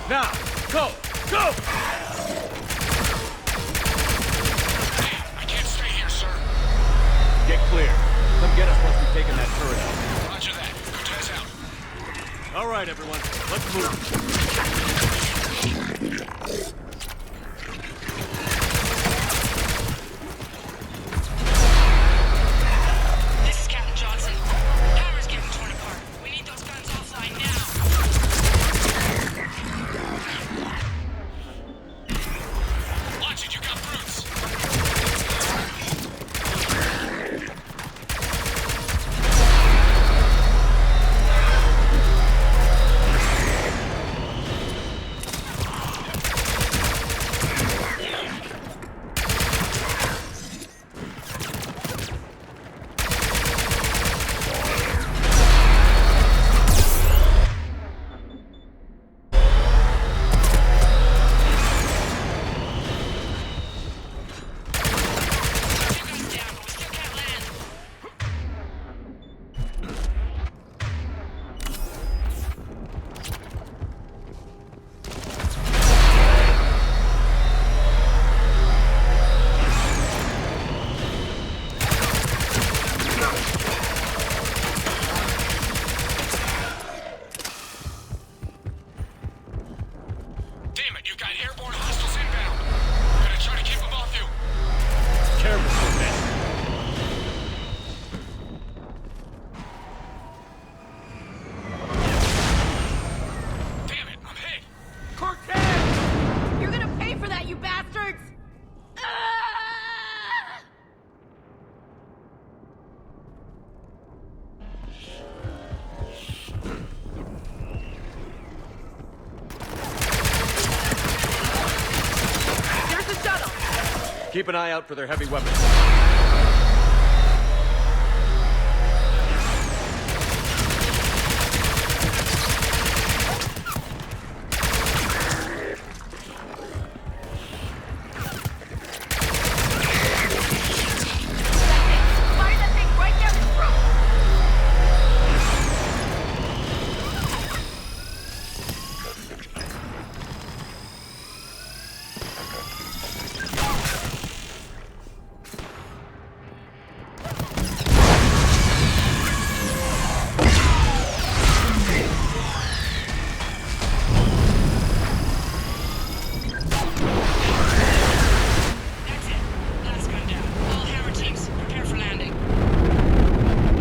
Now! Go! Go! I can't stay here, sir. Get clear. Come get us once we've taken that turret out. Roger that. Cortez out. All right, everyone. Let's move. This is Captain Johnson. Power's getting torn apart. We need those guns offline now. Watch it, you got brutes. Damn it, you've got airborne hostiles inbound. I'm gonna try to keep them off you. Careful, Cortez. Damn it, I'm hit. Cortez! You're gonna pay for that, you bastards! Ah! There's the shuttle! Keep an eye out for their heavy weapons. Fire that thing right down his throat! That's it. Last gun down. All hammer teams, prepare for landing.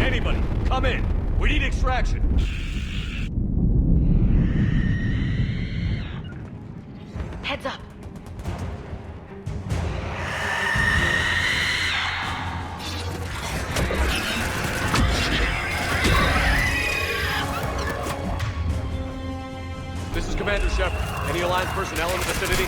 Anybody, come in. We need extraction. Heads up. This is Commander Shepard. Any Alliance personnel in the vicinity?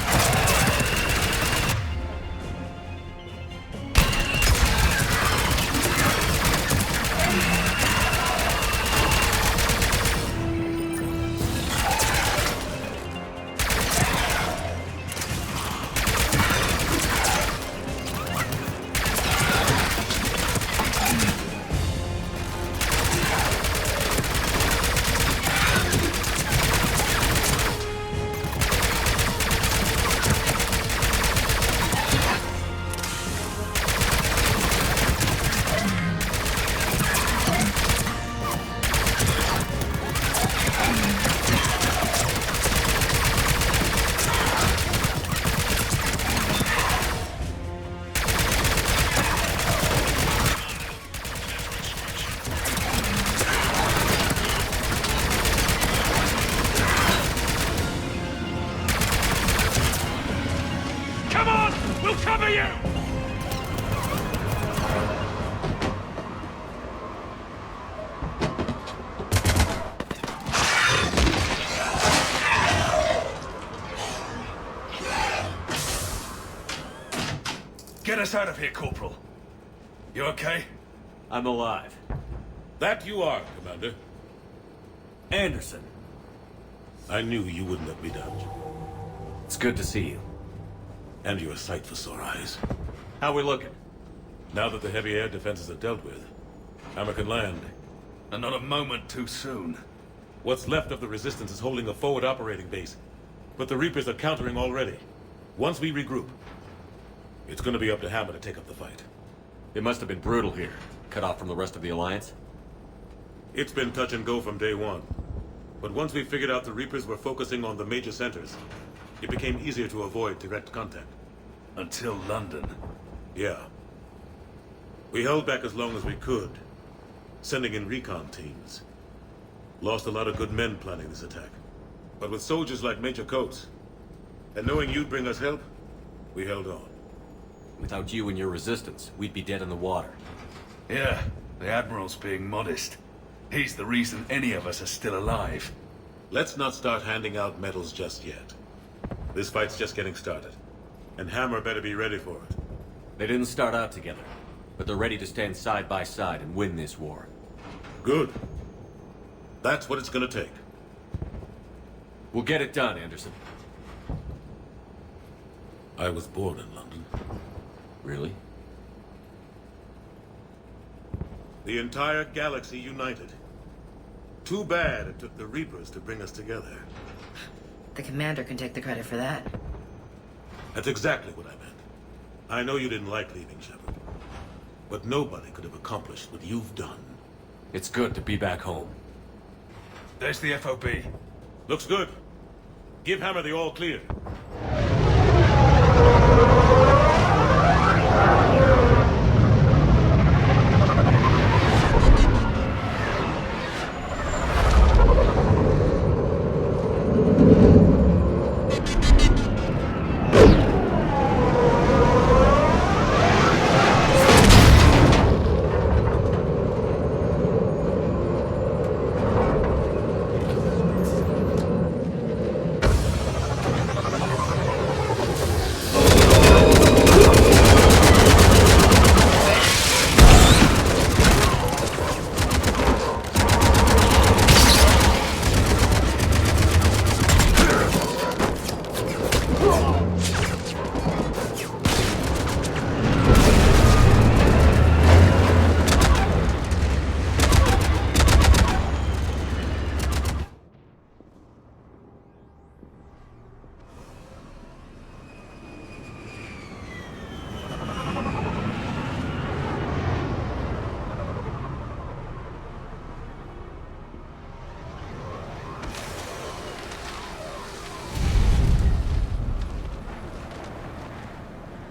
Come on! We'll cover you! Get us out of here, Corporal. You okay? I'm alive. That you are, Commander. Anderson, I knew you wouldn't let me down. it's good to see you. And you're a sight for sore eyes. How we looking? Now that the heavy air defenses are dealt with, Hammer can land. And not a moment too soon. What's left of the Resistance is holding a forward operating base. But the Reapers are countering already. Once we regroup, it's gonna be up to Hammer to take up the fight. It must have been brutal here, cut off from the rest of the Alliance. It's been touch and go from day one. But once we figured out the Reapers were focusing on the major centers, it became easier to avoid direct contact. Until London. Yeah. We held back as long as we could, sending in recon teams. Lost a lot of good men planning this attack. But with soldiers like Major Coates, and knowing you'd bring us help, we held on. Without you and your resistance, we'd be dead in the water. Yeah, the Admiral's being modest. He's the reason any of us are still alive. Let's not start handing out medals just yet. This fight's just getting started, and Hammer better be ready for it. They didn't start out together, but they're ready to stand side by side and win this war. Good. That's what it's gonna take. We'll get it done, Anderson. I was born in London. Really? The entire galaxy united. Too bad it took the Reapers to bring us together. The commander can take the credit for that. That's exactly what I meant. I know you didn't like leaving, Shepard. But nobody could have accomplished what you've done. It's good to be back home. There's the FOB. Looks good. Give Hammer the all clear.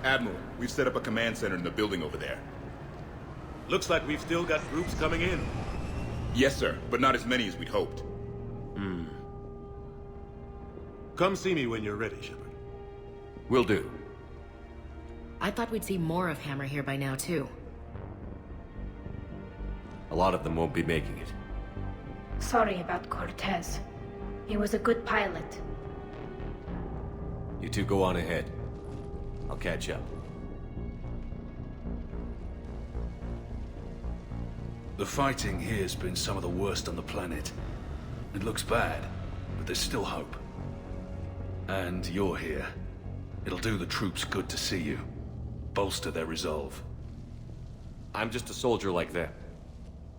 Admiral, we've set up a command center in the building over there. Looks like we've still got groups coming in. Yes, sir, but not as many as we'd hoped. Come see me when you're ready, Shepard. Will do. I thought we'd see more of Hammer here by now, too. A lot of them won't be making it. Sorry about Cortez. He was a good pilot. You two go on ahead. I'll catch up. The fighting here's been some of the worst on the planet. It looks bad, but there's still hope. And you're here. It'll do the troops good to see you. Bolster their resolve. I'm just a soldier like them.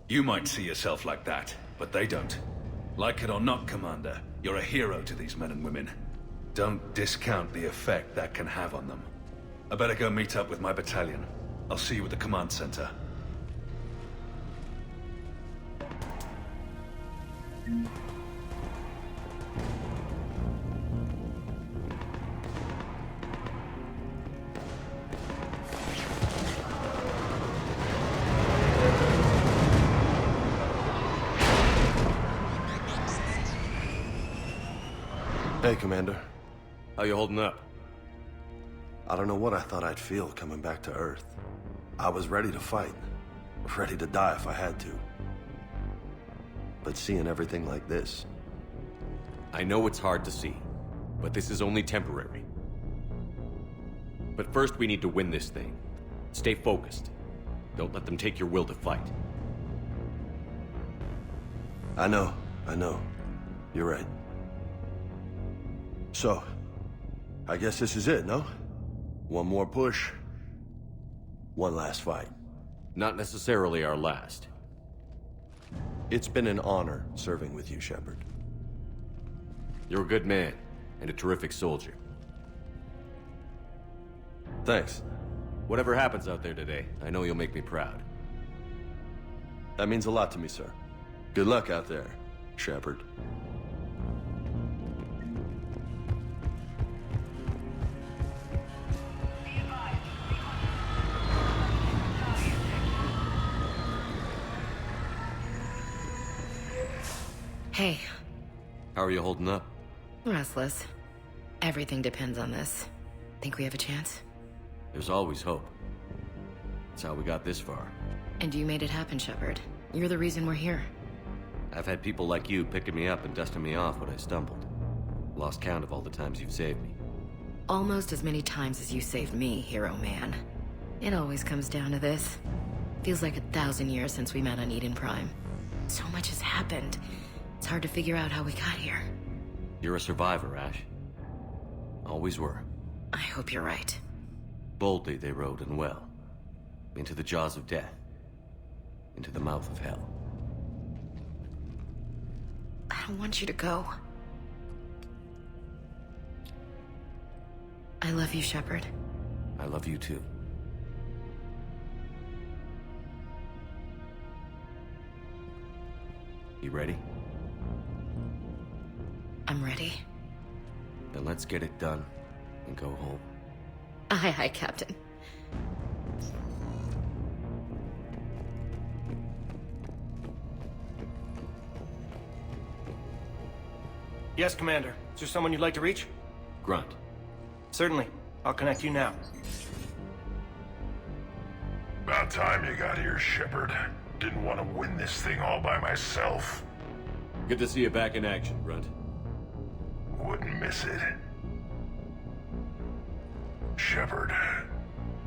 You might see yourself like that, but they don't. Like it or not, Commander, you're a hero to these men and women. Don't discount the effect that can have on them. I better go meet up with my battalion. I'll see you at the command center. Hey, Commander. How you holding up? I don't know what I thought I'd feel coming back to Earth. I was ready to fight. Ready to die if I had to. But seeing everything like this... I know it's hard to see, but this is only temporary. But first we need to win this thing. Stay focused. Don't let them take your will to fight. I know. You're right. So, I guess this is it, no? One more push. One last fight. Not necessarily our last. It's been an honor serving with you, Shepard. You're a good man. and a terrific soldier. Thanks. Whatever happens out there today, I know you'll make me proud. That means a lot to me, sir. Good luck out there, Shepard. Hey. How are you holding up? Restless. Everything depends on this. Think we have a chance? There's always hope. That's how we got this far. And you made it happen, Shepard. You're the reason we're here. I've had people like you picking me up and dusting me off when I stumbled. Lost count of all the times you've saved me. Almost as many times as you saved me, hero man. It always comes down to this. Feels like 1,000 years since we met on Eden Prime. So much has happened. It's hard to figure out how we got here. You're a survivor, Ash. Always were. I hope you're right. Boldly they rode and well. Into the jaws of death. Into the mouth of hell. I don't want you to go. I love you, Shepard. I love you too. You ready? I'm ready. Then let's get it done and go home. Aye, aye, Captain. Yes, Commander. Is there someone you'd like to reach? Grunt. Certainly. I'll connect you now. About time you got here, Shepard. Didn't want to win this thing all by myself. Good to see you back in action, Grunt. Wouldn't miss it. Shepard.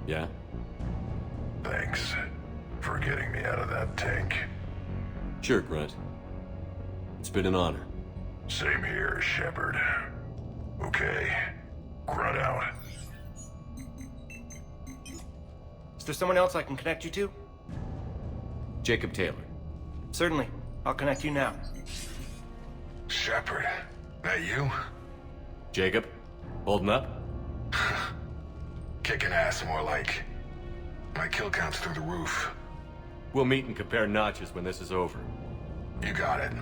Yeah? Thanks for getting me out of that tank. Sure, Grunt. It's been an honor. Same here, Shepard. Okay. Grunt out. Is there someone else I can connect you to? Jacob Taylor. Certainly. I'll connect you now. Shepard, that you? Jacob? Holding up? Kicking ass more like. My kill count's through the roof. We'll meet and compare notches when this is over. You got it.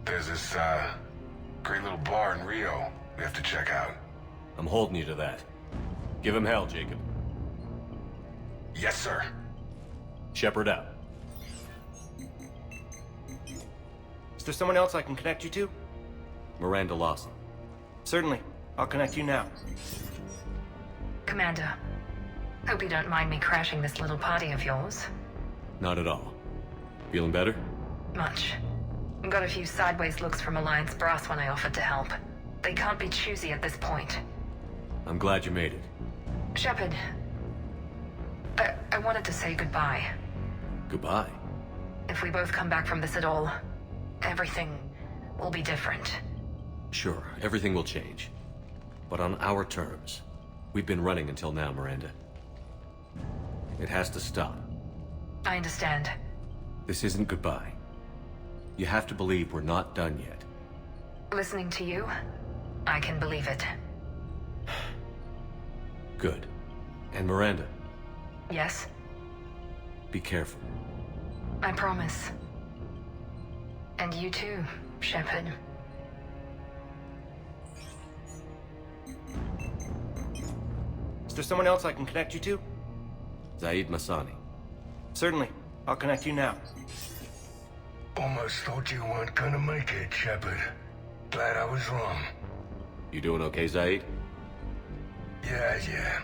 There's this, great little bar in Rio we have to check out. I'm holding you to that. Give him hell, Jacob. Yes, sir. Shepard out. Is there someone else I can connect you to? Miranda Lawson. Certainly. I'll connect you now. Commander, hope you don't mind me crashing this little party of yours. Not at all. Feeling better? Much. Got a few sideways looks from Alliance brass when I offered to help. They can't be choosy at this point. I'm glad you made it. Shepard, I wanted to say goodbye. Goodbye. If we both come back from this at all, everything will be different. Sure, everything will change. But on our terms. We've been running until now, Miranda. It has to stop. I understand. This isn't goodbye. You have to believe we're not done yet. Listening to you, I can believe it. Good. And Miranda, Yes, be careful. I promise. And you too, Shepard. Is there someone else I can connect you to? Zaid Masani. Certainly. I'll connect you now. Almost thought you weren't gonna make it, Shepard. Glad I was wrong. You doing okay, Zaid? Yeah.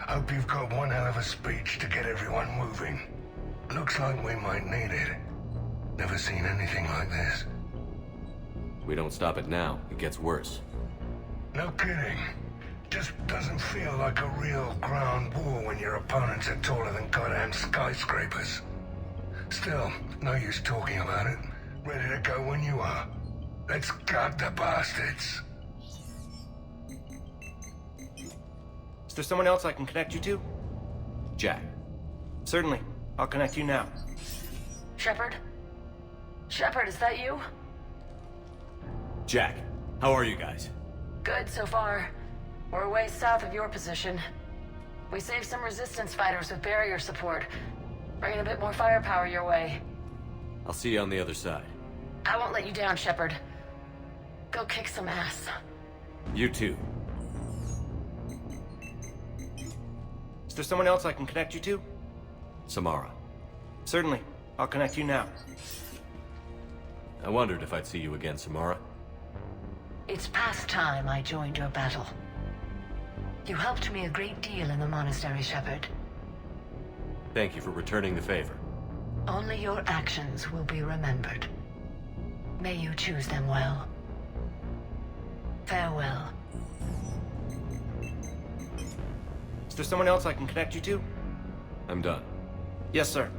Hope you've got one hell of a speech to get everyone moving. Looks like we might need it. Never seen anything like this. We don't stop it now, it gets worse. No kidding. Just doesn't feel like a real ground war when your opponents are taller than goddamn skyscrapers. Still, no use talking about it. Ready to go when you are. Let's gut the bastards. Is there someone else I can connect you to? Jack. Certainly. I'll connect you now. Shepard? Shepard, is that you? Jack, how are you guys? Good so far. We're a ways south of your position. We saved some resistance fighters with barrier support. Bringing a bit more firepower your way. I'll see you on the other side. I won't let you down, Shepard. Go kick some ass. You too. Is there someone else I can connect you to? Samara. Certainly. I'll connect you now. I wondered if I'd see you again, Samara. It's past time I joined your battle. You helped me a great deal in the monastery, Shepard. Thank you for returning the favor. Only your actions will be remembered. May you choose them well. Farewell. Is there someone else I can connect you to? I'm done. Yes, sir.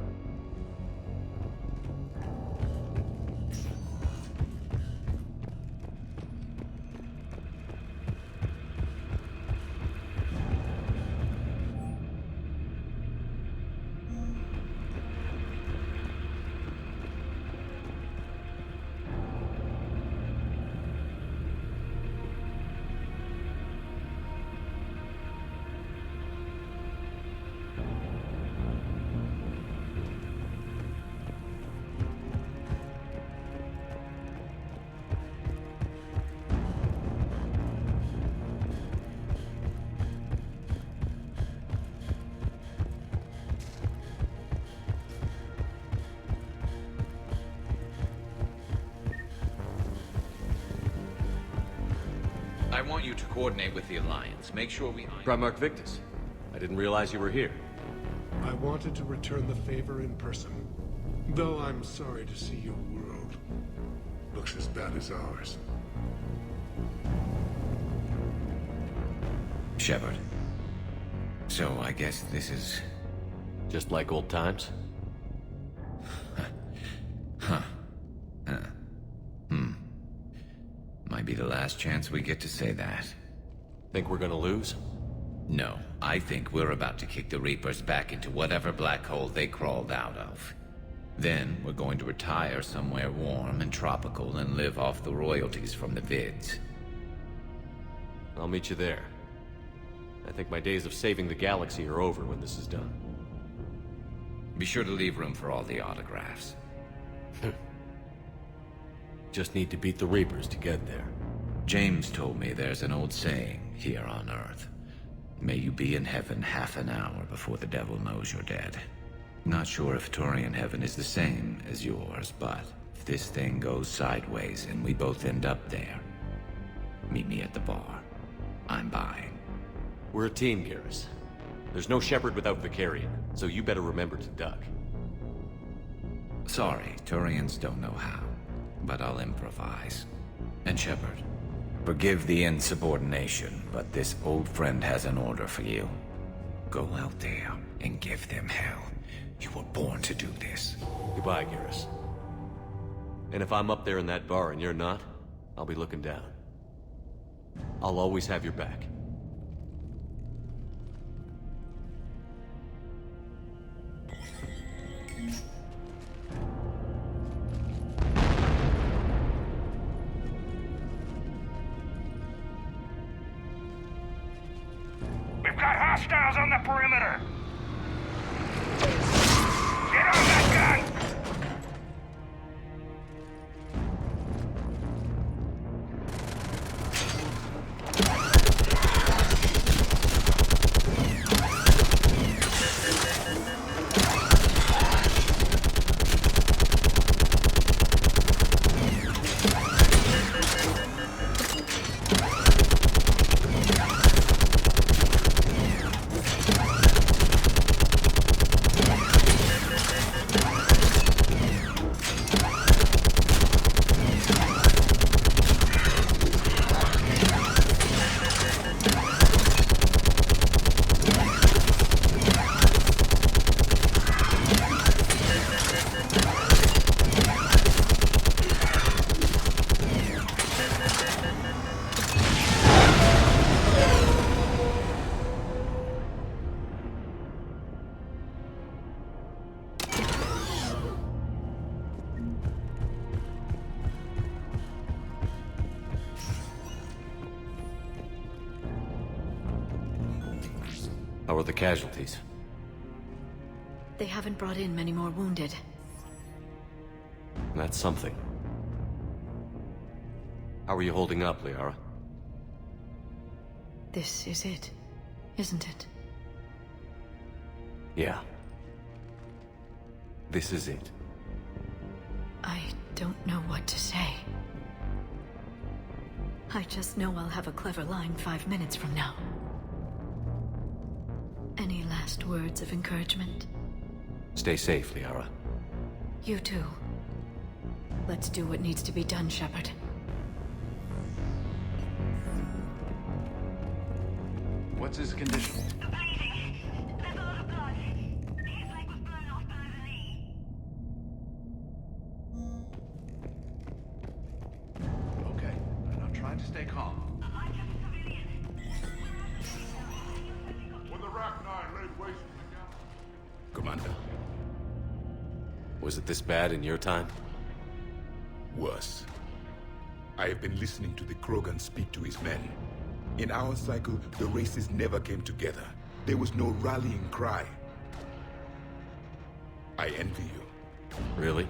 I want you to coordinate with the Alliance. Make sure we... Primarch Victus. I didn't realize you were here. I wanted to return the favor in person. Though I'm sorry to see your world looks as bad as ours. Shepard. So I guess this is... just like old times? Might be the last chance we get to say that. Think we're gonna lose? No, I think we're about to kick the Reapers back into whatever black hole they crawled out of. Then we're going to retire somewhere warm and tropical and live off the royalties from the vids. I'll meet you there. I think my days of saving the galaxy are over when this is done. Be sure to leave room for all the autographs. Just need to beat the Reapers to get there. James told me there's an old saying here on Earth. May you be in heaven half an hour before the devil knows you're dead. Not sure if Turian heaven is the same as yours, but if this thing goes sideways and we both end up there, meet me at the bar. I'm buying. We're a team, Garrus. There's no Shepard without Vicarian, so you better remember to duck. Sorry, Turians don't know how, but I'll improvise. And Shepard, forgive the insubordination, but this old friend has an order for you. Go out there and give them hell. You were born to do this. Goodbye, Garrus. And if I'm up there in that bar and you're not, I'll be looking down. I'll always have your back. We've got hostiles on the perimeter! Get on that gun! How are the casualties? They haven't brought in many more wounded. That's something. How are you holding up, Liara? This is it, isn't it? Yeah. This is it. I don't know what to say. I just know I'll have a clever line 5 minutes from now. Any last words of encouragement? Stay safe, Liara. You too. Let's do what needs to be done, Shepard. What's his condition? Okay, and I'm trying to stay calm. When the Rack 9 laid waste to the galaxy. Commander, Was it this bad in your time? worse. I have been listening to the Krogan speak to his men. In our cycle, the races never came together. There was no rallying cry. I envy you. Really?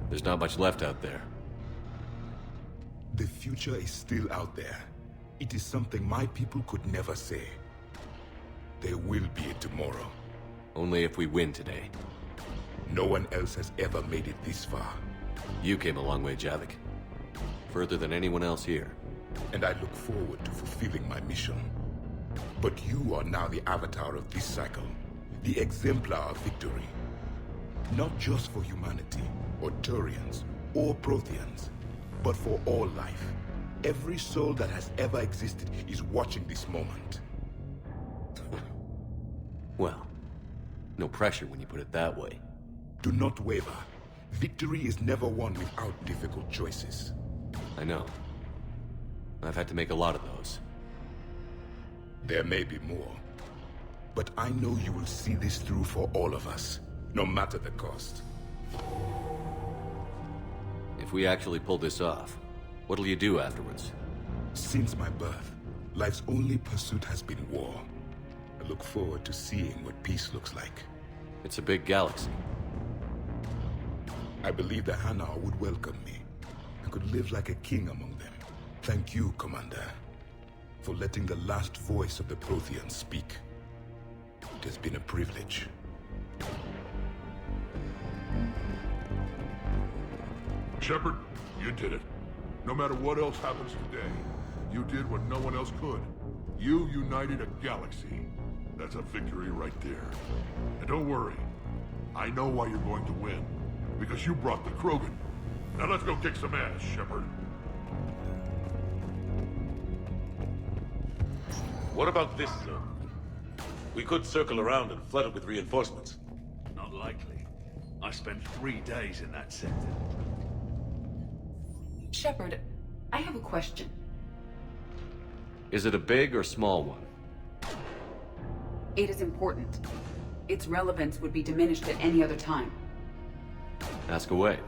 There's not much left out there. The future is still out there. It is something my people could never say. There will be a tomorrow. Only if we win today. No one else has ever made it this far. You came a long way, Javik. Further than anyone else here. And I look forward to fulfilling my mission. But you are now the avatar of this cycle. The exemplar of victory. Not just for humanity, or Turians, or Protheans, but for all life. Every soul that has ever existed is watching this moment. Well, no pressure when you put it that way. Do not waver. Victory is never won without difficult choices. I know. I've had to make a lot of those. There may be more. But I know you will see this through for all of us, no matter the cost. If we actually pull this off, what'll you do afterwards? Since my birth, life's only pursuit has been war. I look forward to seeing what peace looks like. It's a big galaxy. I believe the Hanar would welcome me. I could live like a king among them. Thank you, Commander, for letting the last voice of the Protheans speak. It has been a privilege. Shepard, you did it. No matter what else happens today, you did what no one else could. You united a galaxy. That's a victory right there. And don't worry, I know why you're going to win. Because you brought the Krogan. Now let's go kick some ass, Shepard. What about this zone? We could circle around and flood it with reinforcements. Not likely. I spent 3 days in that sector. Shepard, I have a question. Is it a big or small one? It is important. Its relevance would be diminished at any other time. Ask away.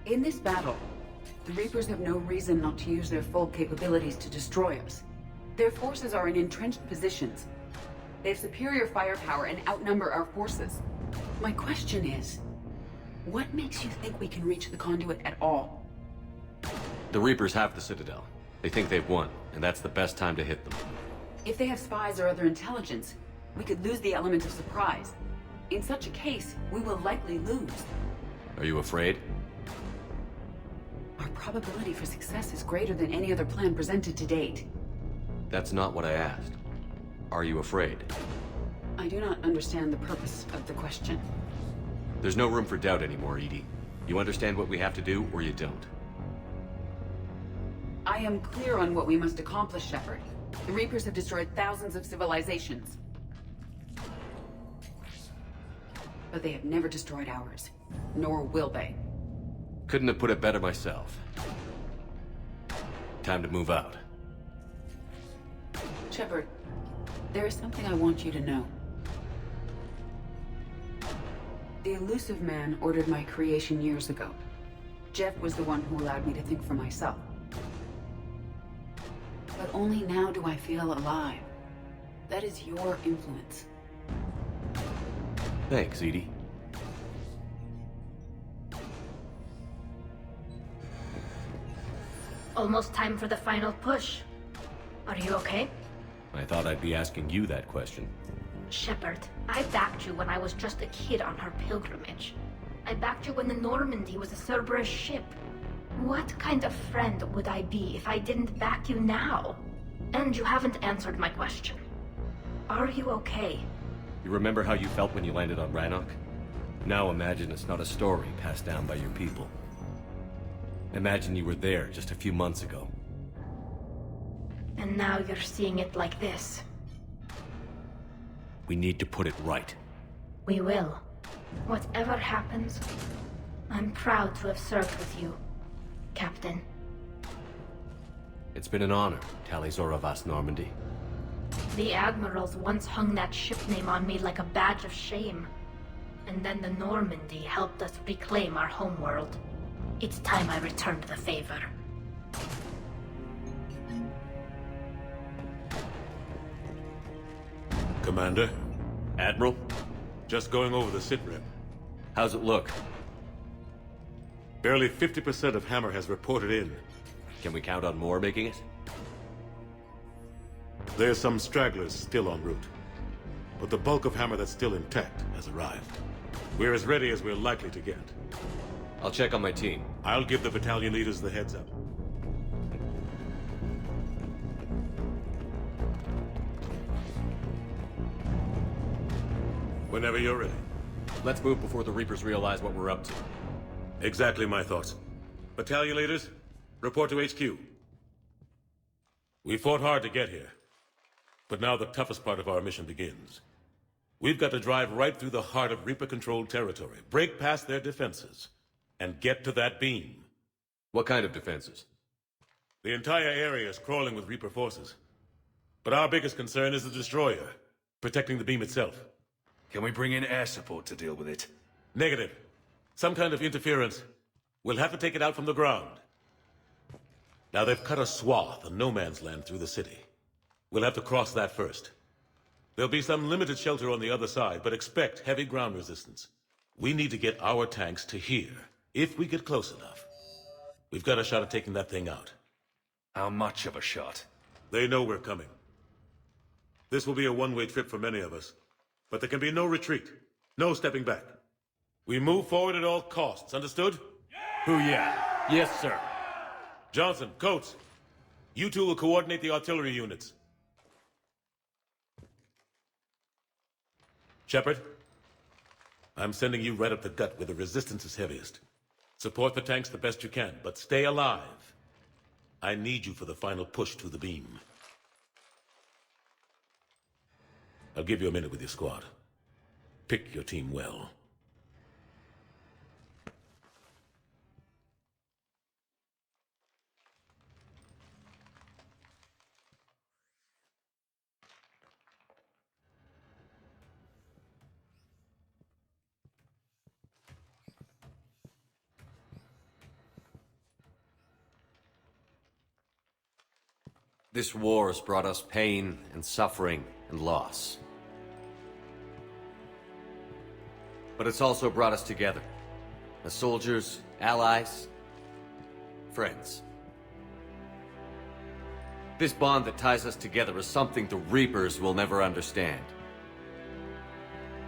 In this battle, the Reapers have no reason not to use their full capabilities to destroy us. Their forces are in entrenched positions. They have superior firepower and outnumber our forces. My question is, what makes you think we can reach the conduit at all? The Reapers have the Citadel. They think they've won, and that's the best time to hit them. If they have spies or other intelligence, we could lose the element of surprise. In such a case, we will likely lose. Are you afraid? Our probability for success is greater than any other plan presented to date. That's not what I asked. Are you afraid? I do not understand the purpose of the question. There's no room for doubt anymore, Edie. You understand what we have to do, or you don't. I am clear on what we must accomplish, Shepard. The Reapers have destroyed thousands of civilizations. But they have never destroyed ours. Nor will they. Couldn't have put it better myself. Time to move out. Shepard, there is something I want you to know. The Elusive Man ordered my creation years ago. Jeff was the one who allowed me to think for myself. But only now do I feel alive. That is your influence. Thanks, Edie. Almost time for the final push. Are you okay? I thought I'd be asking you that question. Shepard, I backed you when I was just a kid on her pilgrimage. I backed you when the Normandy was a Cerberus ship. What kind of friend would I be if I didn't back you now? And you haven't answered my question. Are you okay? You remember how you felt when you landed on Rannoch? Now imagine it's not a story passed down by your people. Imagine you were there just a few months ago. And now you're seeing it like this. We need to put it right. We will. Whatever happens, I'm proud to have served with you, Captain. It's been an honor, Tali'Zorah Vast Normandy. The Admirals once hung that ship name on me like a badge of shame. And then the Normandy helped us reclaim our homeworld. It's time I returned the favor. Commander? Admiral? Just going over the sitrep. How's it look? Barely 50% of Hammer has reported in. Can we count on more making it? There's some stragglers still en route. But the bulk of Hammer that's still intact has arrived. We're as ready as we're likely to get. I'll check on my team. I'll give the battalion leaders the heads up. Whenever you're ready. Let's move before the Reapers realize what we're up to. Exactly my thoughts. Battalion leaders, report to HQ. We fought hard to get here. But now the toughest part of our mission begins. We've got to drive right through the heart of Reaper-controlled territory, break past their defenses, and get to that beam. What kind of defenses? The entire area is crawling with Reaper forces. But our biggest concern is the destroyer, protecting the beam itself. Can we bring in air support to deal with it? Negative. Some kind of interference. We'll have to take it out from the ground. Now they've cut a swath of no man's land through the city. We'll have to cross that first. There'll be some limited shelter on the other side, but expect heavy ground resistance. We need to get our tanks to here, if we get close enough. We've got a shot at taking that thing out. How much of a shot? They know we're coming. This will be a one-way trip for many of us. But there can be no retreat. No stepping back. We move forward at all costs, understood? Booyah. Yes, sir. Johnson, Coates, you two will coordinate the artillery units. Shepard, I'm sending you right up the gut where the resistance is heaviest. Support the tanks the best you can, but stay alive. I need you for the final push to the beam. I'll give you a minute with your squad. Pick your team well. This war has brought us pain and suffering and loss. But it's also brought us together. As soldiers, allies, friends. This bond that ties us together is something the Reapers will never understand.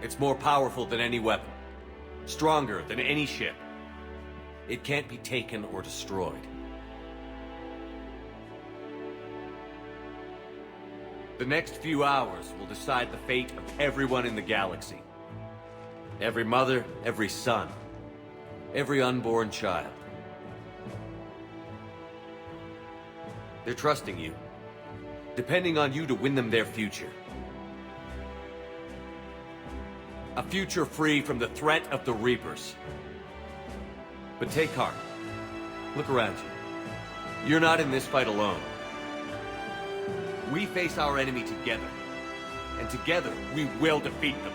It's more powerful than any weapon. Stronger than any ship. It can't be taken or destroyed. The next few hours will decide the fate of everyone in the galaxy. Every mother, every son, every unborn child. They're trusting you, depending on you to win them their future. A future free from the threat of the Reapers. But take heart. Look around you. You're not in this fight alone. We face our enemy together, and together we will defeat them.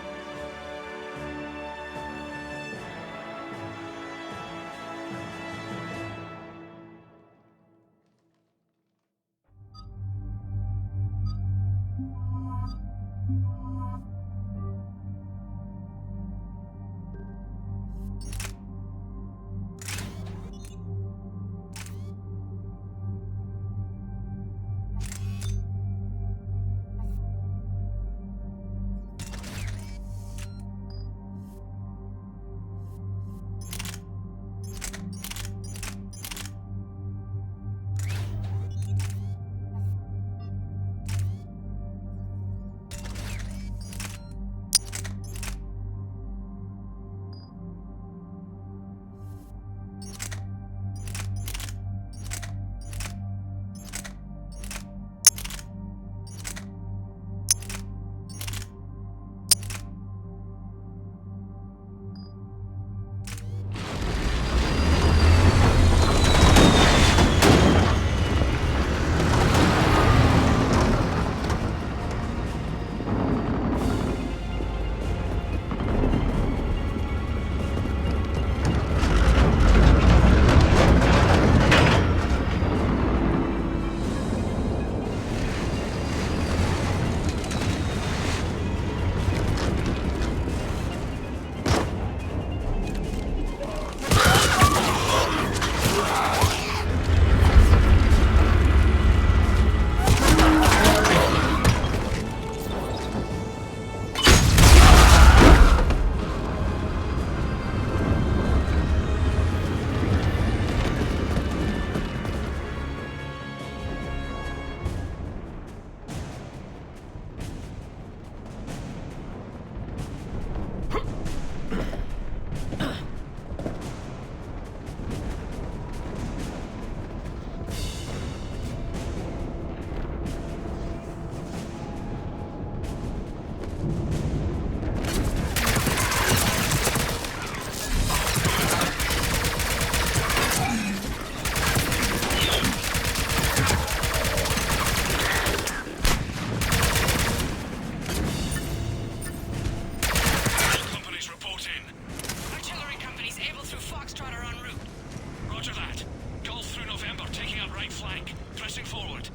Pressing forward.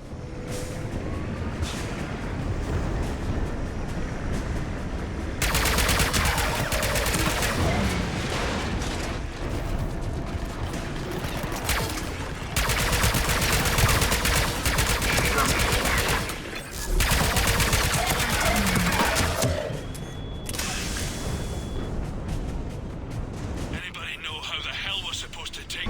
Anybody know how the hell we're supposed to take...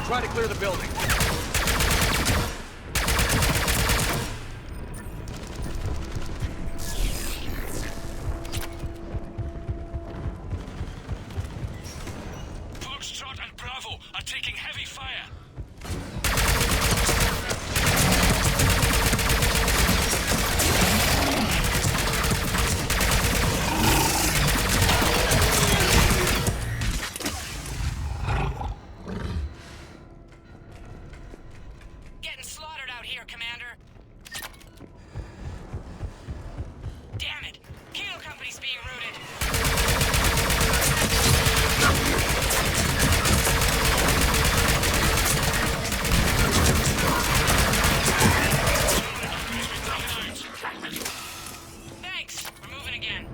Try to clear the building. Foxtrot and Bravo are taking heavy fire. Getting slaughtered out here, Commander. Damn it! Kilo Company's being routed. Thanks. We're moving again.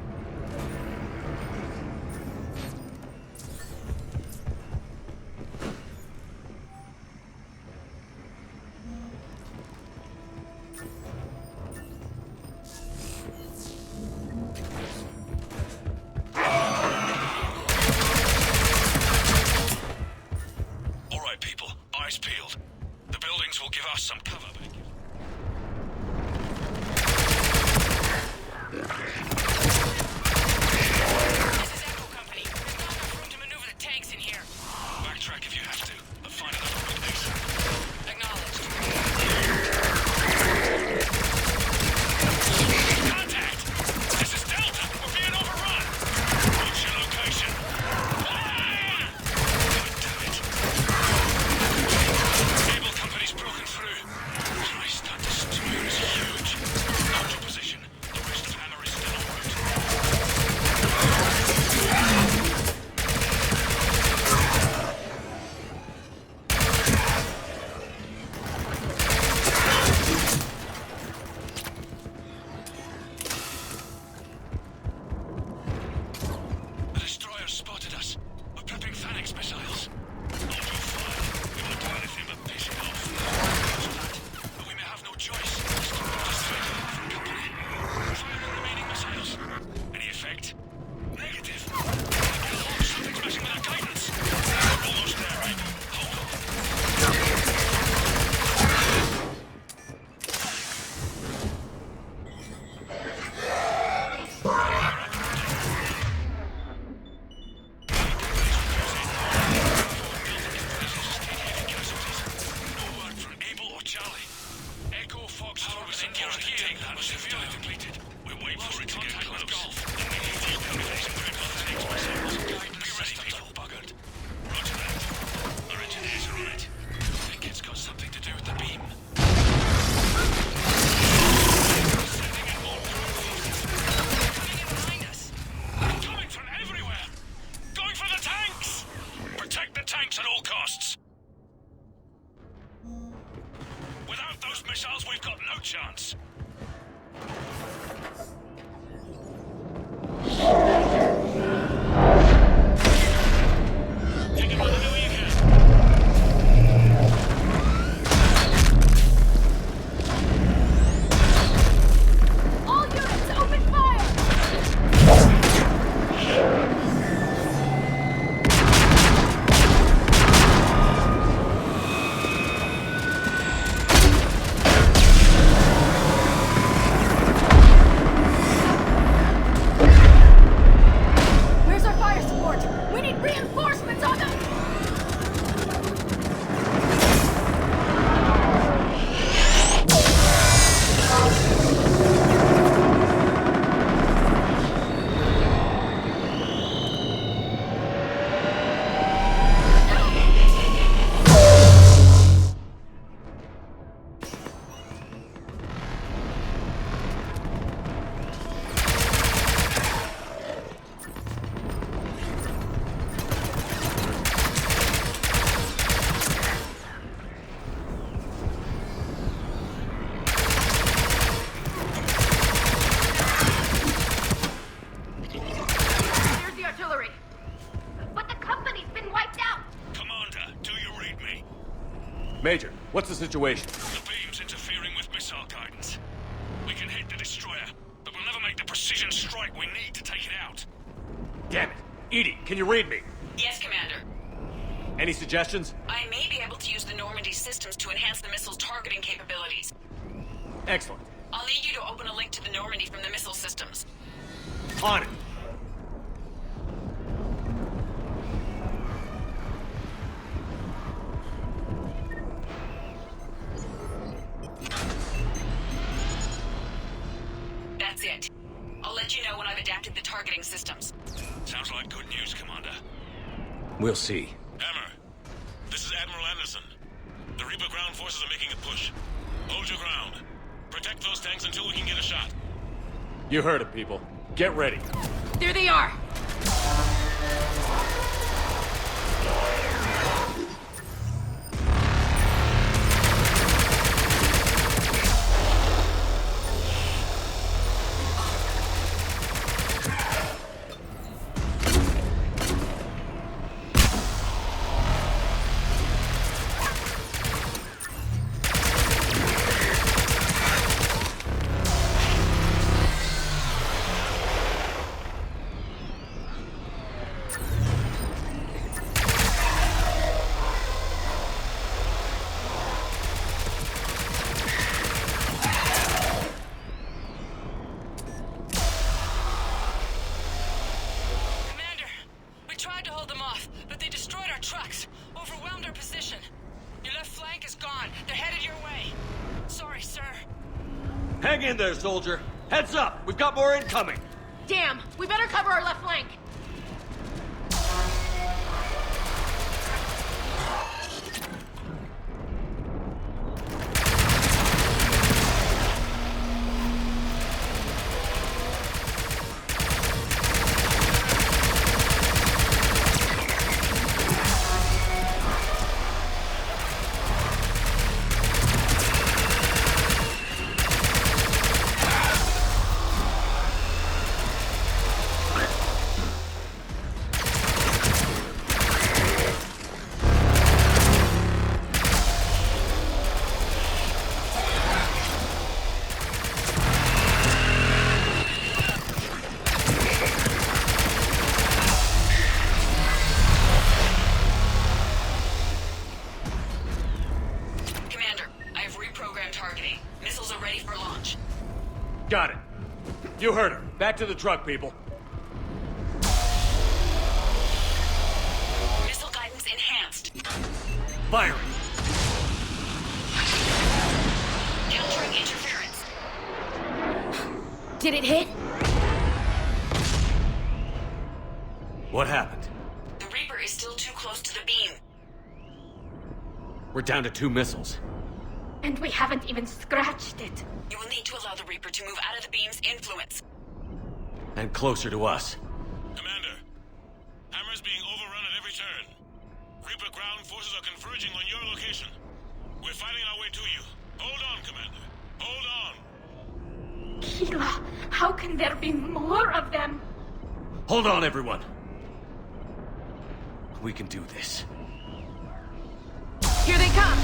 All right, people. Eyes peeled. The buildings will give us some cover. Tanks in here. Backtrack if you have to, but find another route ASAP. Acknowledged. Contact! This is Delta. We're being overrun. What's your location? Ah! God damn it. Cable company's broken through. Christ, that destroyer is huge. Hold your position. The rest of Hammer is still en route. The destroyer spotted us. We're prepping Phalanx missiles. Hold your fire. We won't do anything but piss it off. Roger that. But we may have no choice. Just fight from company. Fire the remaining missiles. Any effect? Negative. Something's messing with our guidance. We're almost there, right? Hold on. Major, what's the situation? The beam's interfering with missile guidance. We can hit the destroyer, but we'll never make the precision strike we need to take it out. Damn it. Edie, can you read me? Yes, Commander. Any suggestions? I may be able to use the Normandy systems to enhance the missile's targeting capabilities. Excellent. I'll need you to open a link to the Normandy from the missile systems. On it. That's it. I'll let you know when I've adapted the targeting systems. Sounds like good news, Commander. We'll see. Hammer, this is Admiral Anderson. The Reaper ground forces are making a push. Hold your ground. Protect those tanks until we can get a shot. You heard it, people. Get ready. There they are! Hang in there, soldier. Heads up! We've got more incoming! Damn! We better cover our left flank! Got it. You heard her. Back to the truck, people. Missile guidance enhanced. Firing. Countering interference. Did it hit? What happened? The Reaper is still too close to the beam. We're down to 2 missiles. And we haven't even scratched it. You will need to allow the Reaper to move out of the beam's influence. And closer to us. Commander, Hammer's being overrun at every turn. Reaper ground forces are converging on your location. We're fighting our way to you. Hold on, Commander. Hold on. Keela, how can there be more of them? Hold on, everyone. We can do this. Here they come!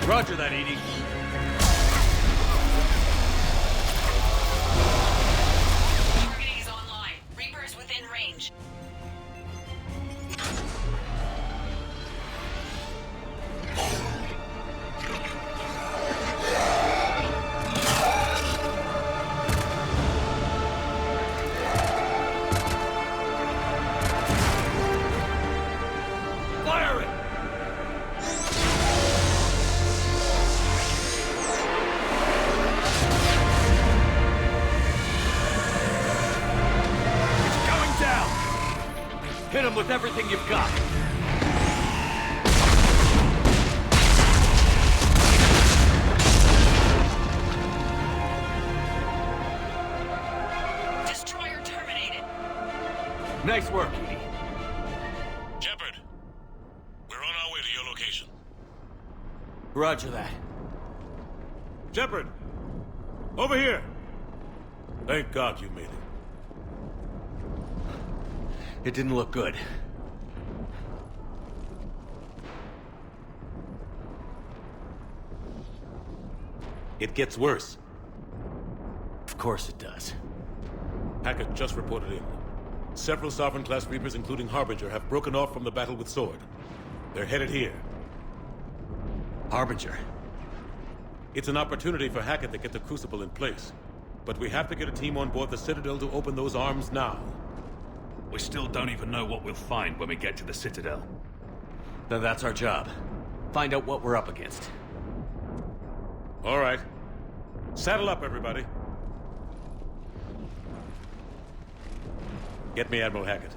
Roger that, Edie. Targeting is online. Reaper is within range. Fire it! It's going down! Hit him with everything you've got. Destroyer terminated. Nice work, Edie. Shepard, we're on our way to your location. Roger that. Shepard! Over here! Thank God you made it. It didn't look good. It gets worse. Of course it does. Hackett just reported in. Several Sovereign-class Reapers, including Harbinger, have broken off from the battle with Sword. They're headed here. Harbinger. It's an opportunity for Hackett to get the Crucible in place. But we have to get a team on board the Citadel to open those arms now. We still don't even know what we'll find when we get to the Citadel. Then that's our job. Find out what we're up against. All right. Saddle up, everybody. Get me Admiral Hackett.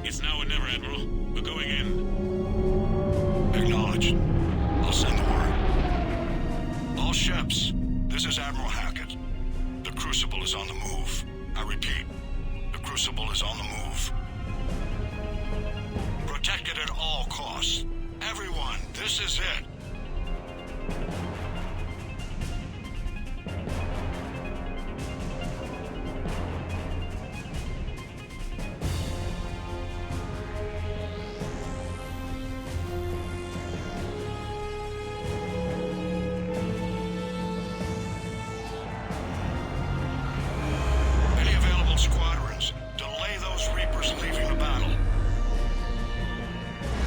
It's now or never, Admiral. We're going in. Acknowledged. I'll send the word. All ships, this is Admiral Hackett. The Crucible is on the move. I repeat, the Crucible is on the move. Protect it at all costs. Everyone, this is it. Any available squadrons, delay those Reapers leaving the battle.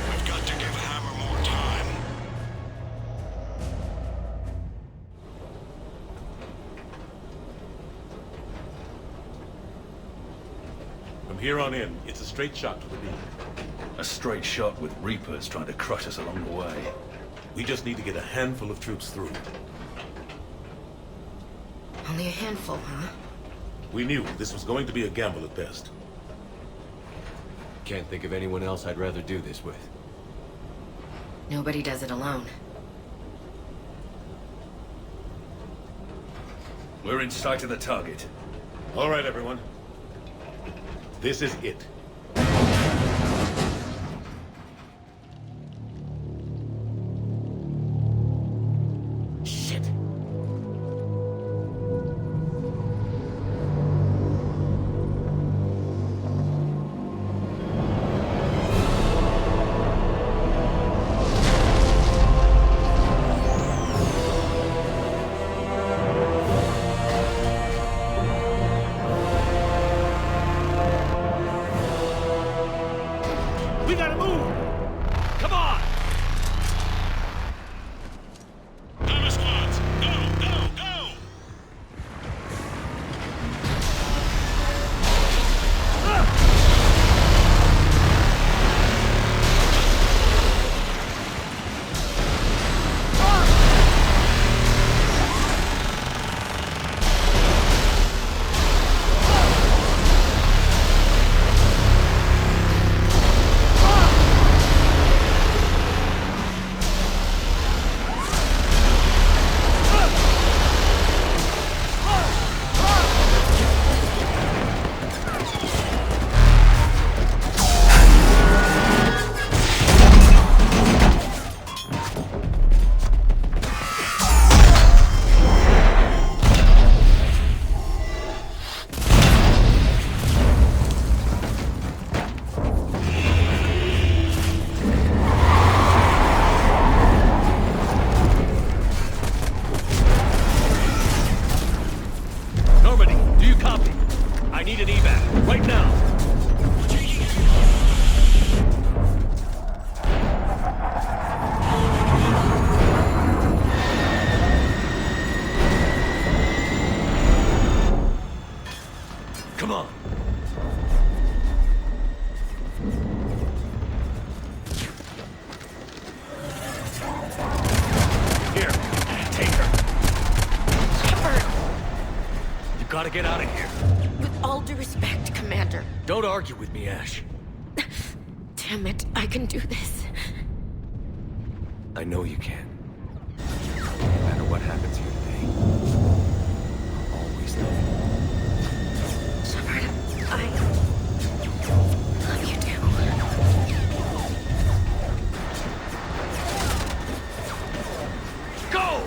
We've got to give Hammer more time. From here on in, it's a straight shot to the knee. A straight shot with Reapers trying to crush us along the way. We just need to get a handful of troops through. Only a handful, huh? We knew this was going to be a gamble at best. Can't think of anyone else I'd rather do this with. Nobody does it alone. We're in sight of the target. All right, everyone. This is it. Shit. get out of here. With all due respect, Commander. Don't argue with me, Ash. Damn it, I can do this. I know you can. No matter what happens here today, I'll always love you. Shepard, I love you too. Go!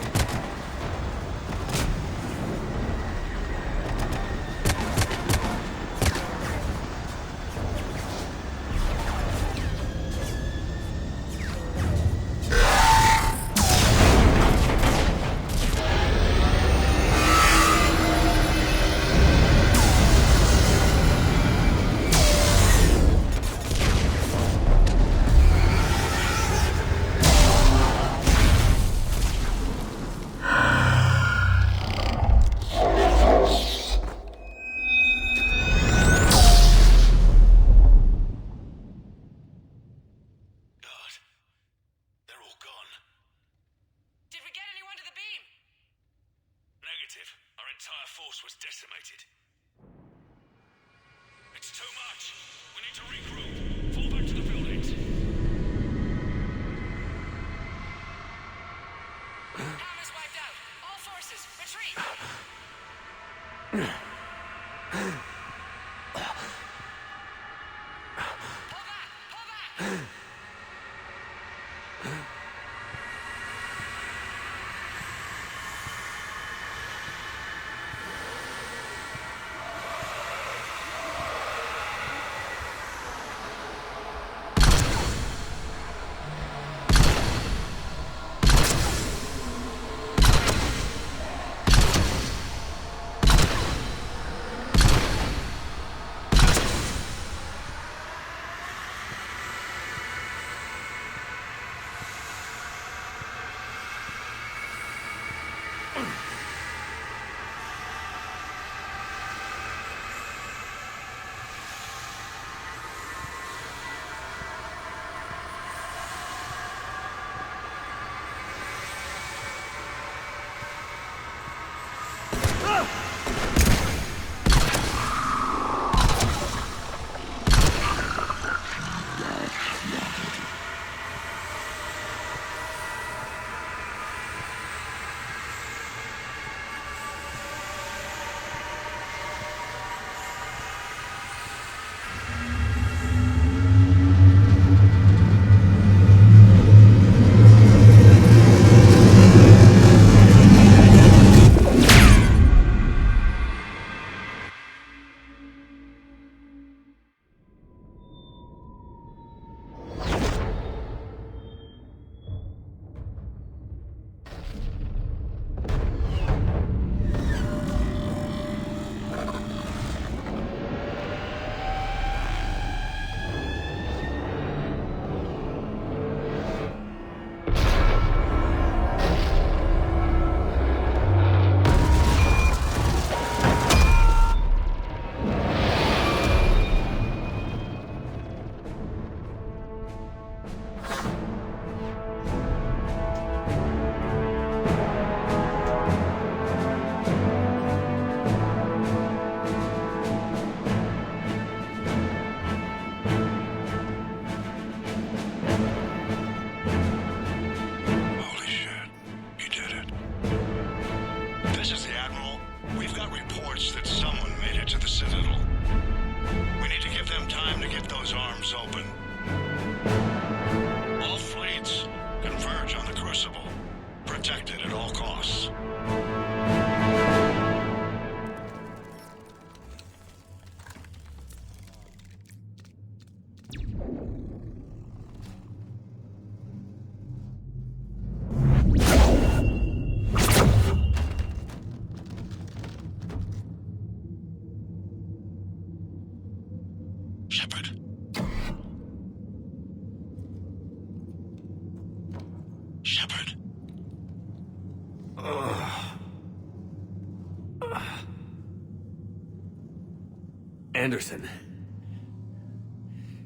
Anderson.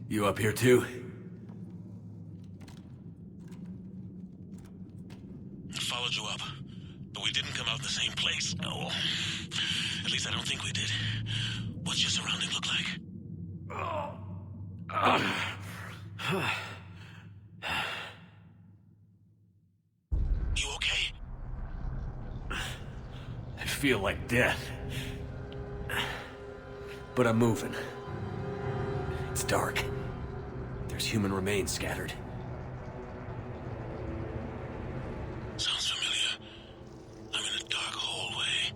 You up here too? I followed you up, We didn't come out the same place. Oh, at least I don't think we did. What's your surrounding look like? You okay? I feel like death. But I'm moving. It's dark. There's human remains scattered. Sounds familiar. I'm in a dark hallway.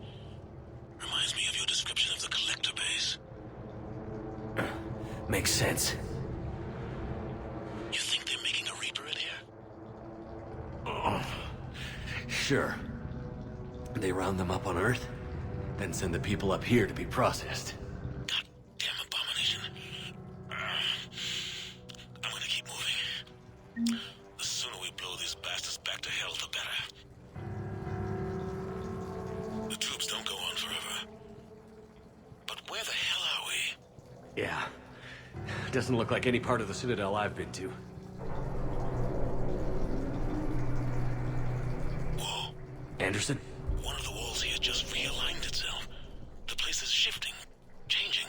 Reminds me of your description of the collector base. Makes sense. You think they're making a Reaper in here? Sure. They round them up on Earth, then send the people up here to be processed. Goddamn abomination. I'm gonna keep moving. The sooner we blow these bastards back to hell, the better. The tubes don't go on forever. But where the hell are we? Yeah. Doesn't look like any part of the Citadel I've been to. Whoa. Anderson? One of the walls here just realigned itself. The place is shifting, changing.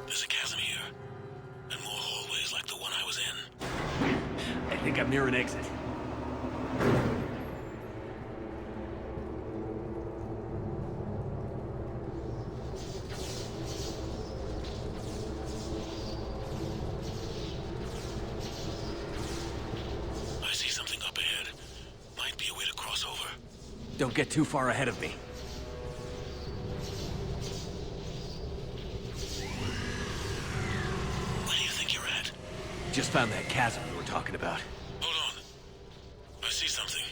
There's a chasm here, and more hallways like the one I was in. I think I'm near an exit. I see something up ahead. Might be a way to cross over. Don't get too far ahead of me. Where do you think you're at? Just found that chasm we were talking about. Hold on. I see something.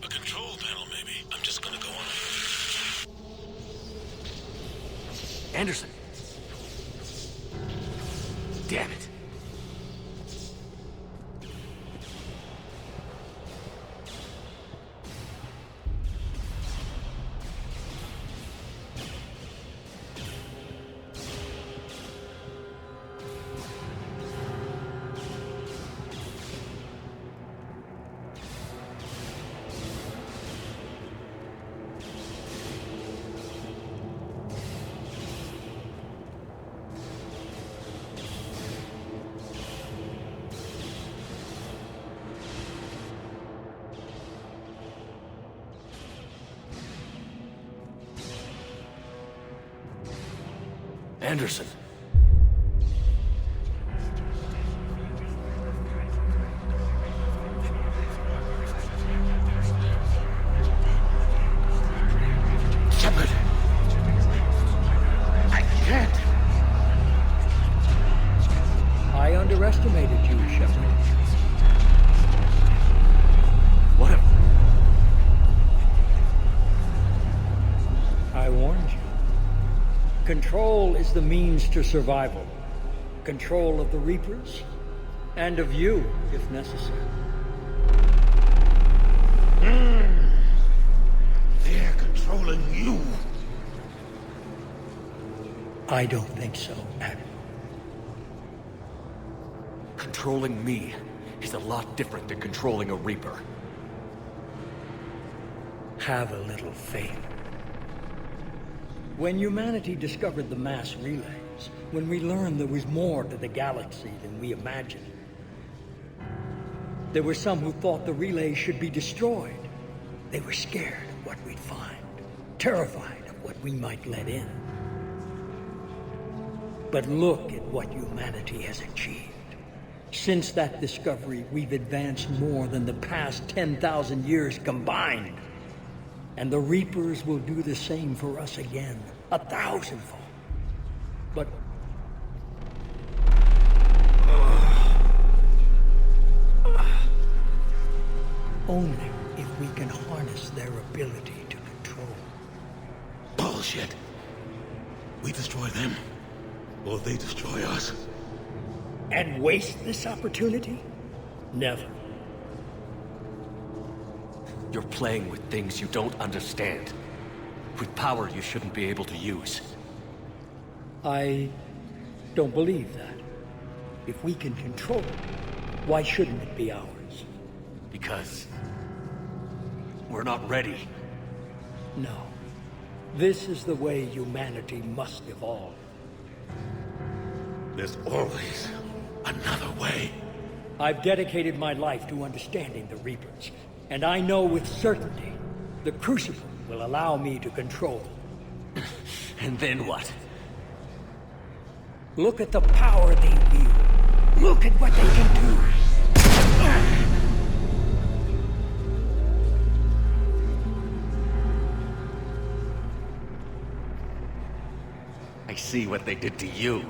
A control panel, maybe. I'm just gonna go on. Anderson! Damn it. Anderson. Shepard! I can't! I underestimated you, Shepard. What if... I warned you. Control is the means to survival. Control of the Reapers, and of you, if necessary. They're controlling you. I don't think so, Admiral. Controlling me is a lot different than controlling a Reaper. Have a little faith. When humanity discovered the mass relays, when we learned there was more to the galaxy than we imagined, there were some who thought the relays should be destroyed. They were scared of what we'd find, terrified of what we might let in. But look at what humanity has achieved. Since that discovery, we've advanced more than the past 10,000 years combined. And the Reapers will do the same for us again, 1,000-fold. But... only if we can harness their ability to control. Bullshit. We destroy them, or they destroy us. And waste this opportunity? Never. You're playing with things you don't understand. With power you shouldn't be able to use. I don't believe that. If we can control it, why shouldn't it be ours? Because we're not ready. No. This is the way humanity must evolve. There's always another way. I've dedicated my life to understanding the Reapers, and I know with certainty the Crucible will allow me to control them. And then what? Look at the power they wield. Look at what they can do. I see what they did to you.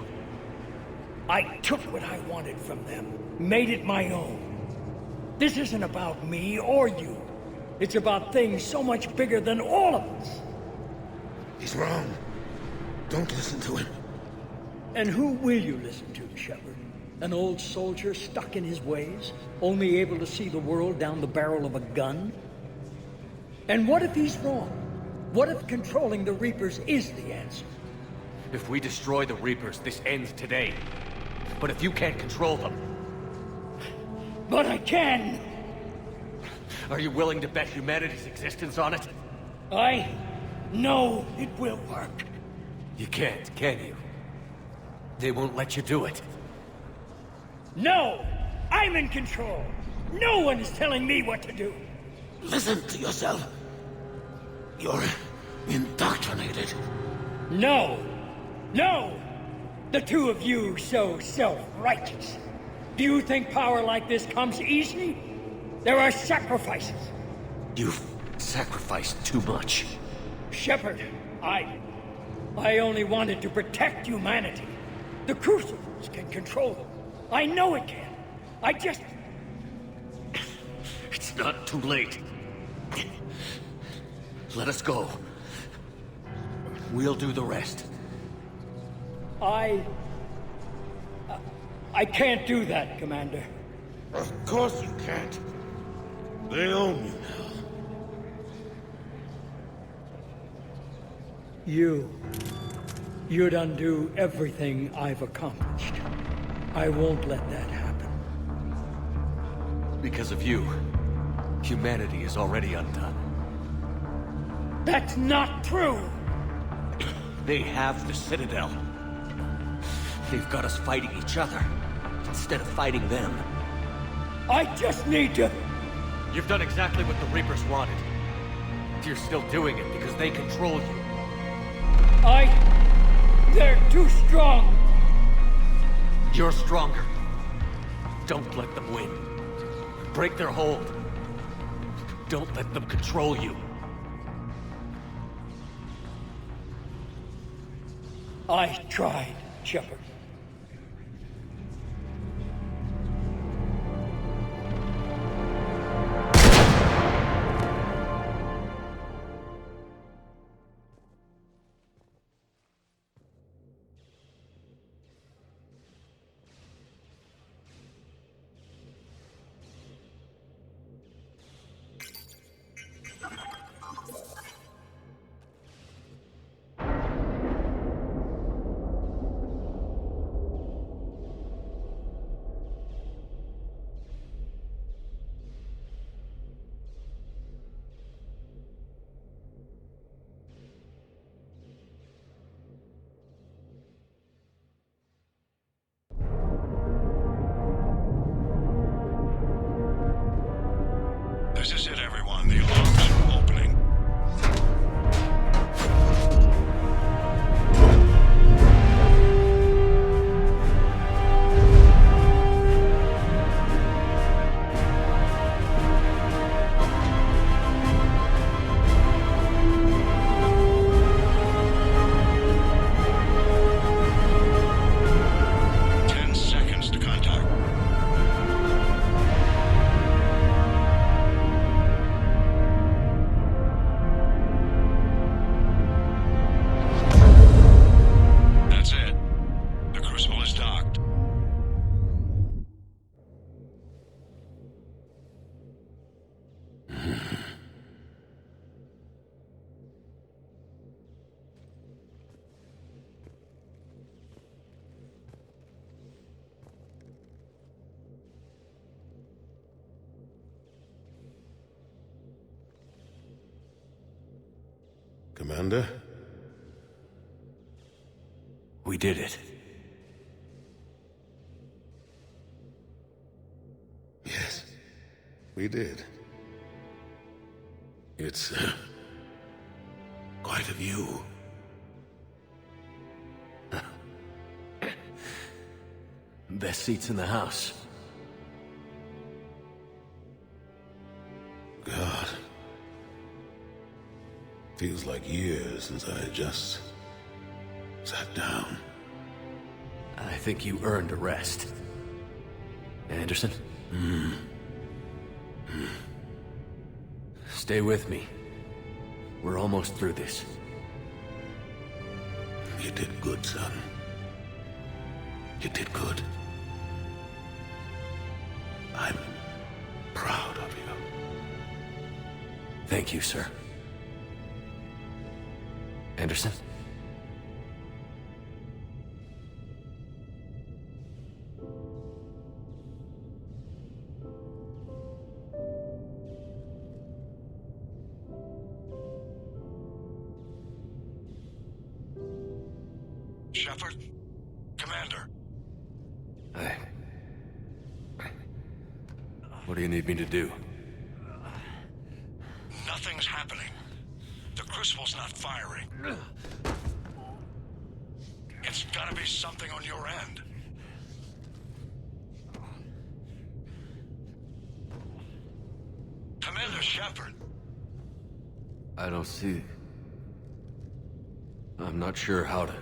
I took what I wanted from them, made it my own. This isn't about me or you. It's about things so much bigger than all of us. He's wrong. Don't listen to him. And who will you listen to, Shepard? An old soldier stuck in his ways, only able to see the world down the barrel of a gun? And what if he's wrong? What if controlling the Reapers is the answer? If we destroy the Reapers, this ends today. But if you can't control them... But I can! Are you willing to bet humanity's existence on it? I know it will work. You can't, can you? They won't let you do it. No! I'm in control! No one is telling me what to do! Listen to yourself. You're indoctrinated. No! No! The two of you so self-righteous. Do you think power like this comes easy? There are sacrifices. You've sacrificed too much. Shepard, I only wanted to protect humanity. The Crucibles can control them. I know it can. I just... It's not too late. Let us go. We'll do the rest. I can't do that, Commander. Of course you can't. They own you now. You'd undo everything I've accomplished. I won't let that happen. Because of you, humanity is already undone. That's not true! They have the Citadel. They've got us fighting each other, instead of fighting them. I just need to... You've done exactly what the Reapers wanted. You're still doing it because they control you. They're too strong! You're stronger. Don't let them win. Break their hold. Don't let them control you. I tried, Shepard. Commander? We did it. Yes, we did. It's quite a view. Best seats in the house. God. Feels like years since I just sat down. I think you earned a rest. Anderson? Stay with me. We're almost through this. You did good, son. You did good. I'm proud of you. Thank you, sir. Anderson? Shepard? Commander? What do you need me to do? Nothing's happening. The Crucible's not firing. It's gotta be something on your end. Commander Shepard! I don't see... I'm not sure how to...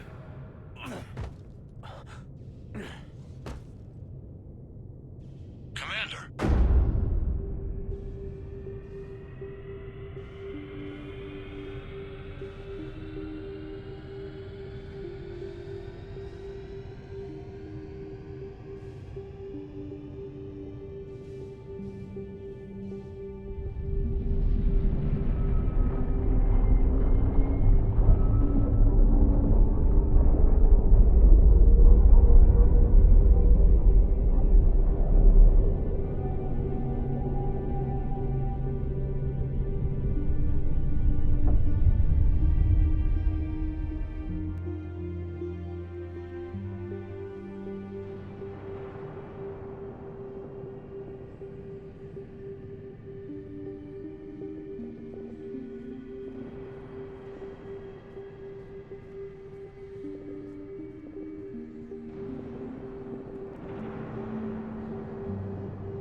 Commander!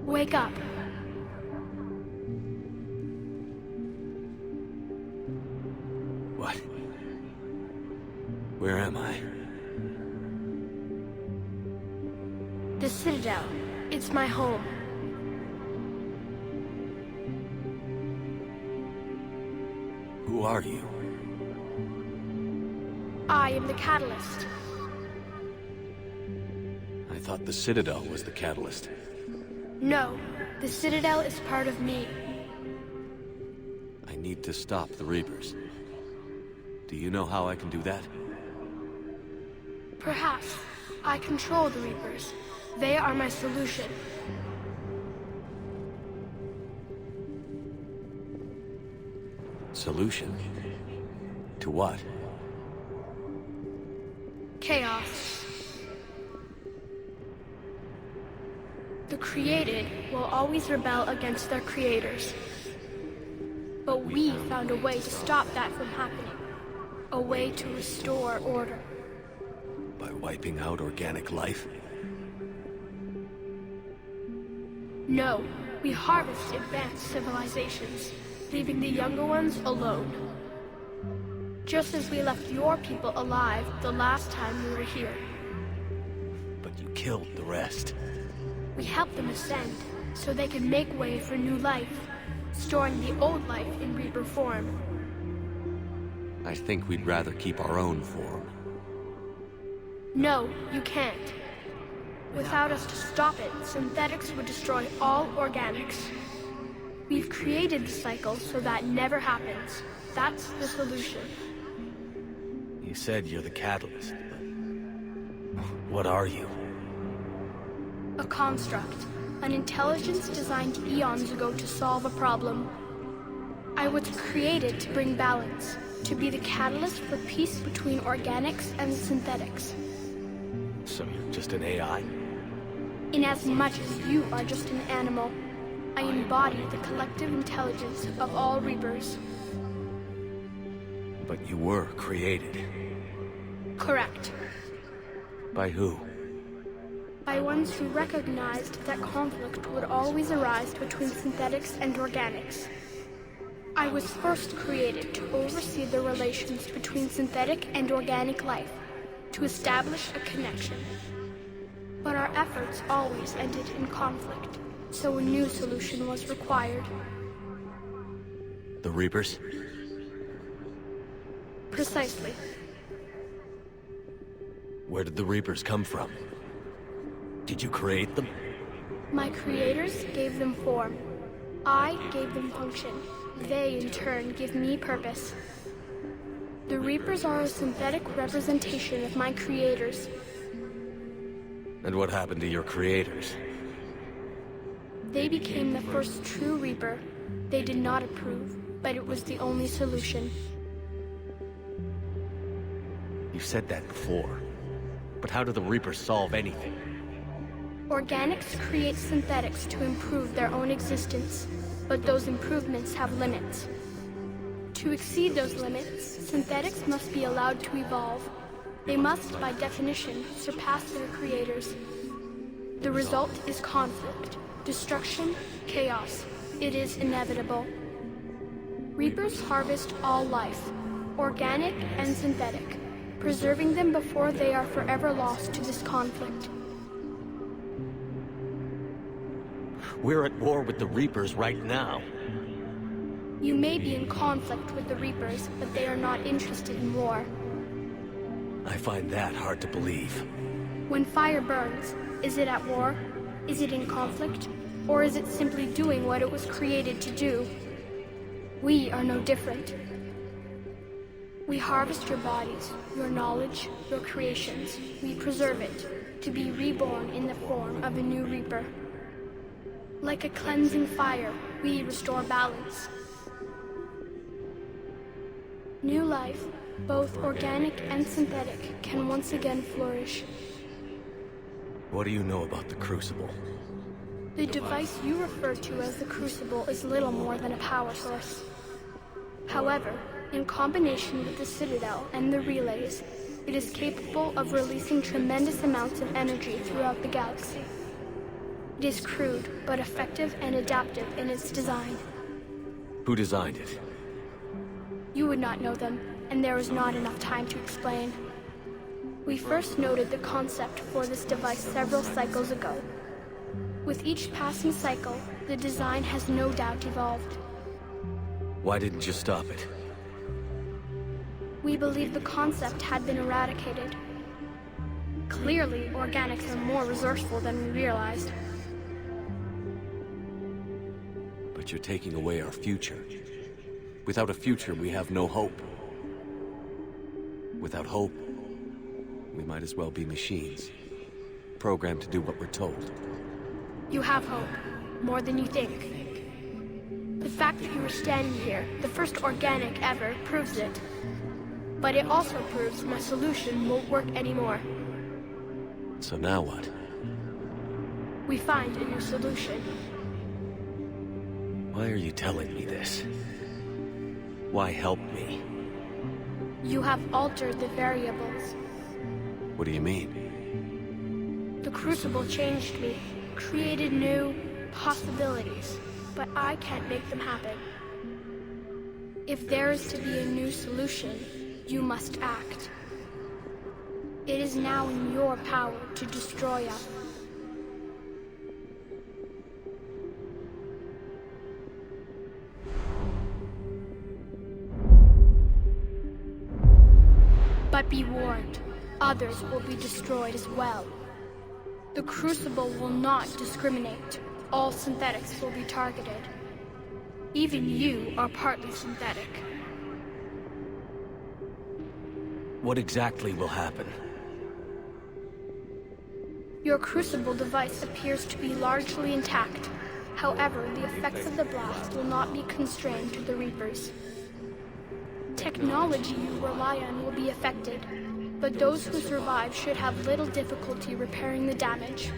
Wake up. What? Where am I? The Citadel. It's my home. Who are you? I am the Catalyst. I thought the Citadel was the catalyst. No, the Citadel is part of me. I need to stop the Reapers. Do you know how I can do that? Perhaps. I control the Reapers. They are my solution. Solution? To what? Chaos. The created will always rebel against their creators. But we found a way to stop that from happening. A way to restore order. By wiping out organic life? No, we harvest advanced civilizations, leaving the younger ones alone. Just as we left your people alive the last time we were here. But you killed the rest. We helped them ascend, so they could make way for new life, storing the old life in Reaper form. I think we'd rather keep our own form. No, you can't. Without us to stop it, synthetics would destroy all organics. We've created the cycle so that never happens. That's the solution. You said you're the catalyst, but... what are you? A construct. An intelligence designed eons ago to solve a problem. I was created to bring balance. to be the catalyst for peace between organics and synthetics. So you're just an AI? Inasmuch as you are just an animal, I embody the collective intelligence of all Reapers. But you were created. Correct. By who? By ones who recognized that conflict would always arise between synthetics and organics. I was first created to oversee the relations between synthetic and organic life, to establish a connection. But our efforts always ended in conflict, so a new solution was required. The Reapers? Precisely. Where did the Reapers come from? Did you create them? My creators gave them form. I gave them function. They, in turn, give me purpose. The Reapers are a synthetic representation of my creators. And what happened to your creators? They became the first true Reaper. They did not approve, but it was the only solution. You've said that before. But how do the Reapers solve anything? Organics create synthetics to improve their own existence, but those improvements have limits. To exceed those limits, synthetics must be allowed to evolve. They must, by definition, surpass their creators. The result is conflict, destruction, chaos. It is inevitable. Reapers harvest all life, organic and synthetic, preserving them before they are forever lost to this conflict. We're at war with the Reapers right now. You may be in conflict with the Reapers, but they are not interested in war. I find that hard to believe. When fire burns, is it at war? Is it in conflict? Or is it simply doing what it was created to do? We are no different. We harvest your bodies, your knowledge, your creations. We preserve it, to be reborn in the form of a new Reaper. Like a cleansing fire, we restore balance. New life, both organic and synthetic, can once again flourish. What do you know about the Crucible? The device you refer to as the Crucible is little more than a power source. However, in combination with the Citadel and the relays, it is capable of releasing tremendous amounts of energy throughout the galaxy. It is crude, but effective and adaptive in its design. Who designed it? You would not know them, and there is not enough time to explain. We first noted the concept for this device several cycles ago. With each passing cycle, the design has no doubt evolved. Why didn't you stop it? We believe the concept had been eradicated. Clearly, organics are more resourceful than we realized. But you're taking away our future. Without a future, we have no hope. Without hope, we might as well be machines, programmed to do what we're told. You have hope, more than you think. The fact that you are standing here, the first organic ever, proves it. But it also proves my solution won't work anymore. So now what? We find a new solution. Why are you telling me this? Why help me? You have altered the variables. What do you mean? The Crucible changed me, created new possibilities, but I can't make them happen. If there is to be a new solution, you must act. It is now in your power to destroy us. But be warned, others will be destroyed as well. The Crucible will not discriminate. All synthetics will be targeted. Even you are partly synthetic. What exactly will happen? Your Crucible device appears to be largely intact. However, the effects of the blast will not be constrained to the Reapers. technology you rely on will be affected, but those who survive should have little difficulty repairing the damage.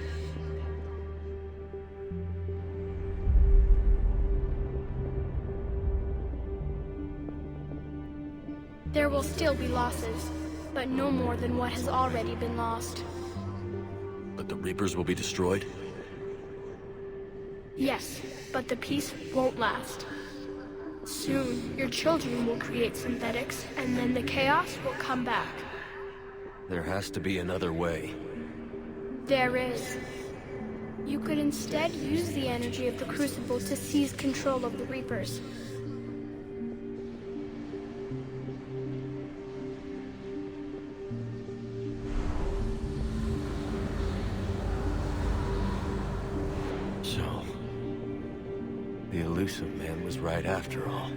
There will still be losses, but no more than what has already been lost. But the Reapers will be destroyed? Yes, but the peace won't last. Soon, your children will create synthetics, and then the chaos will come back. There has to be another way. There is. You could instead use the energy of the Crucible to seize control of the Reapers. So, the elusive man was right after all.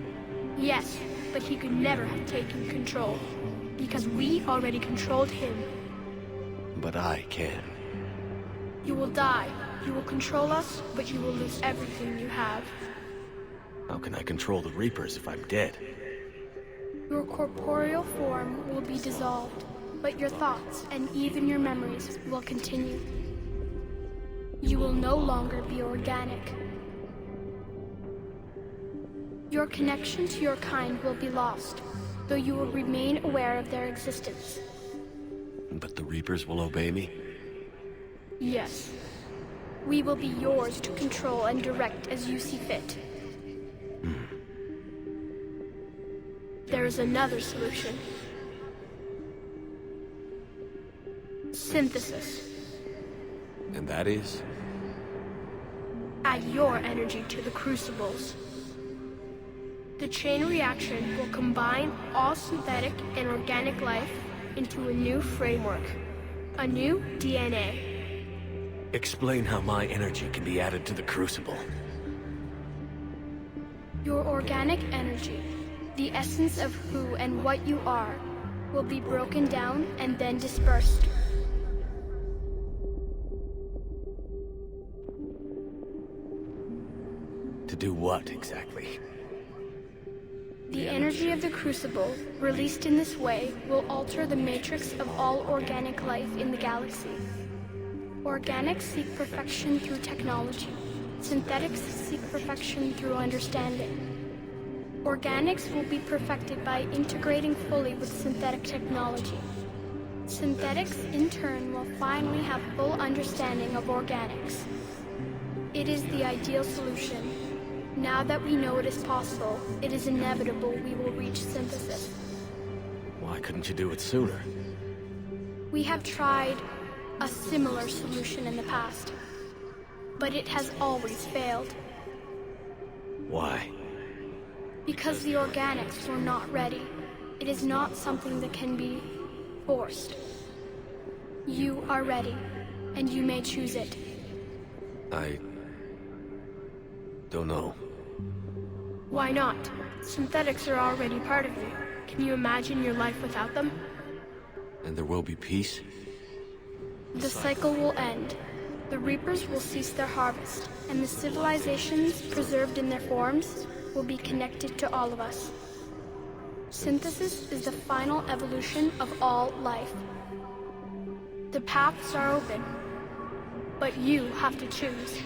Yes, but he could never have taken control, because we already controlled him. But I can. You will die. You will control us, but you will lose everything you have. How can I control the Reapers if I'm dead? Your corporeal form will be dissolved, but your thoughts and even your memories will continue. You will no longer be organic. Your connection to your kind will be lost, though you will remain aware of their existence. But the Reapers will obey me? Yes. We will be yours to control and direct as you see fit. There is another solution. Synthesis. And that is? Add your energy to the crucibles. The chain reaction will combine all synthetic and organic life into a new framework, a new DNA. Explain how my energy can be added to the Crucible. Your organic energy, the essence of who and what you are, will be broken down and then dispersed. To do what, exactly? The energy of the Crucible, released in this way, will alter the matrix of all organic life in the galaxy. Organics seek perfection through technology. Synthetics seek perfection through understanding. Organics will be perfected by integrating fully with synthetic technology. Synthetics, in turn, will finally have full understanding of organics. It is the ideal solution. Now that we know it is possible, it is inevitable we will reach synthesis. Why couldn't you do it sooner? We have tried a similar solution in the past, but it has always failed. Why? Because the organics were not ready. It is not something that can be forced. You are ready, and you may choose it. I don't know. Why not? Synthetics are already part of you. Can you imagine your life without them? And there will be peace? The cycle will end. The Reapers will cease their harvest, and the civilizations preserved in their forms will be connected to all of us. Synthesis is the final evolution of all life. The paths are open, but you have to choose.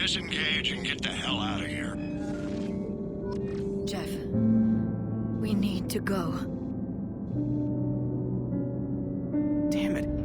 disengage and get the hell out of here. Jeff, we need to go. Damn it.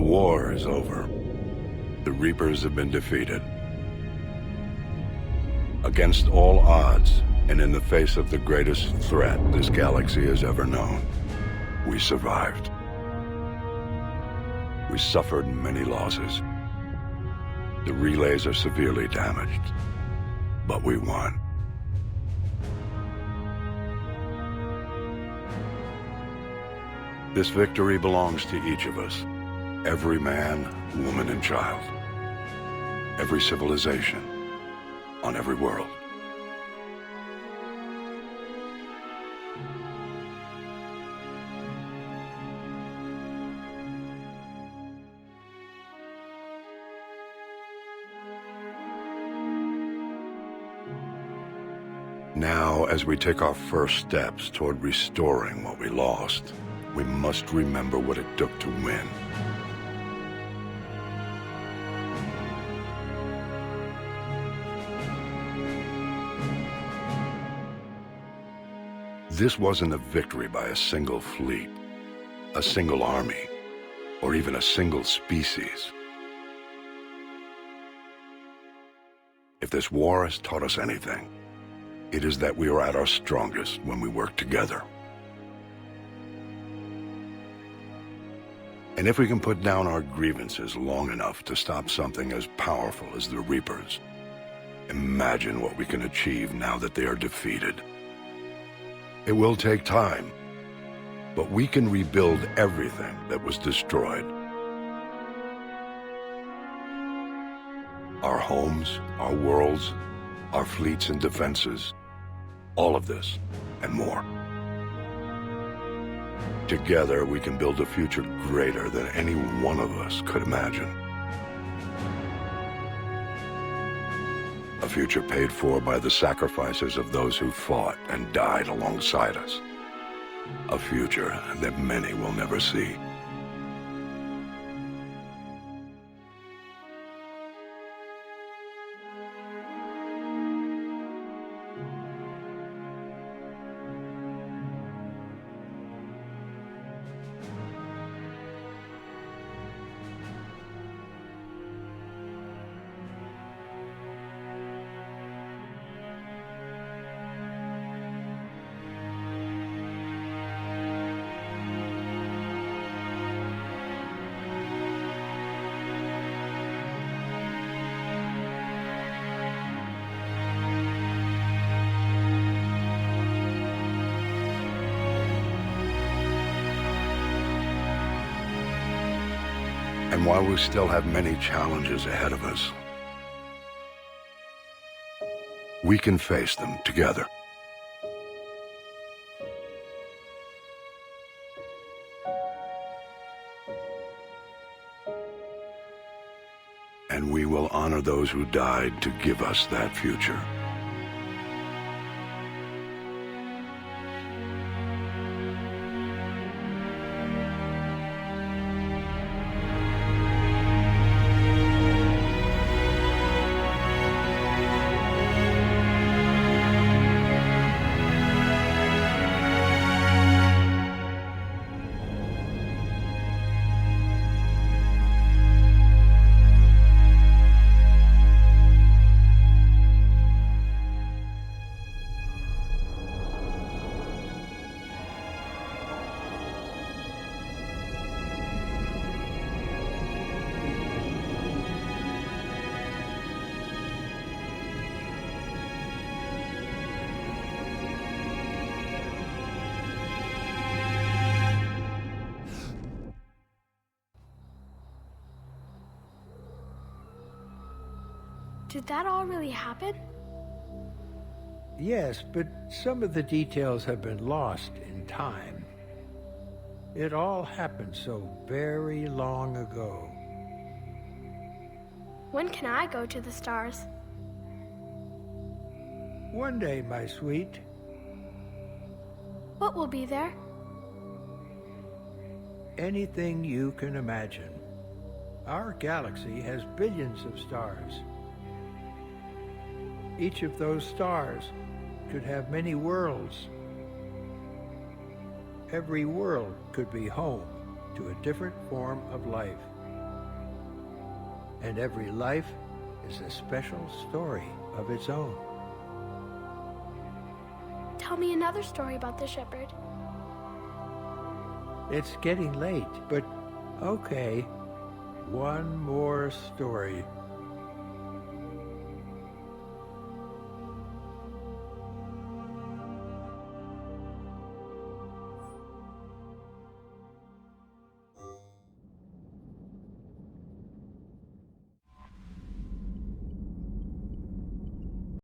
war is over. The Reapers have been defeated. Against all odds, and in the face of the greatest threat this galaxy has ever known, we survived. We suffered many losses. The relays are severely damaged, but we won. This victory belongs to each of us. Every man, woman, and child. Every civilization. On every world. Now, as we take our first steps toward restoring what we lost, we must remember what it took to win. This wasn't a victory by a single fleet, a single army, or even a single species. If this war has taught us anything, it is that we are at our strongest when we work together. And if we can put down our grievances long enough to stop something as powerful as the Reapers, imagine what we can achieve now that they are defeated. It will take time, but we can rebuild everything that was destroyed. Our homes, our worlds, our fleets and defenses, all of this and more. Together, we can build a future greater than any one of us could imagine. A future paid for by the sacrifices of those who fought and died alongside us. A future that many will never see. And while we still have many challenges ahead of us, we can face them together. And we will honor those who died to give us that future. Did that all really happen? Yes, but some of the details have been lost in time. It all happened so very long ago. When can I go to the stars? One day, my sweet. What will be there? Anything you can imagine. Our galaxy has billions of stars. Each of those stars could have many worlds. Every world could be home to a different form of life. And every life is a special story of its own. Tell me another story about the Shepherd. It's getting late, but okay. One more story.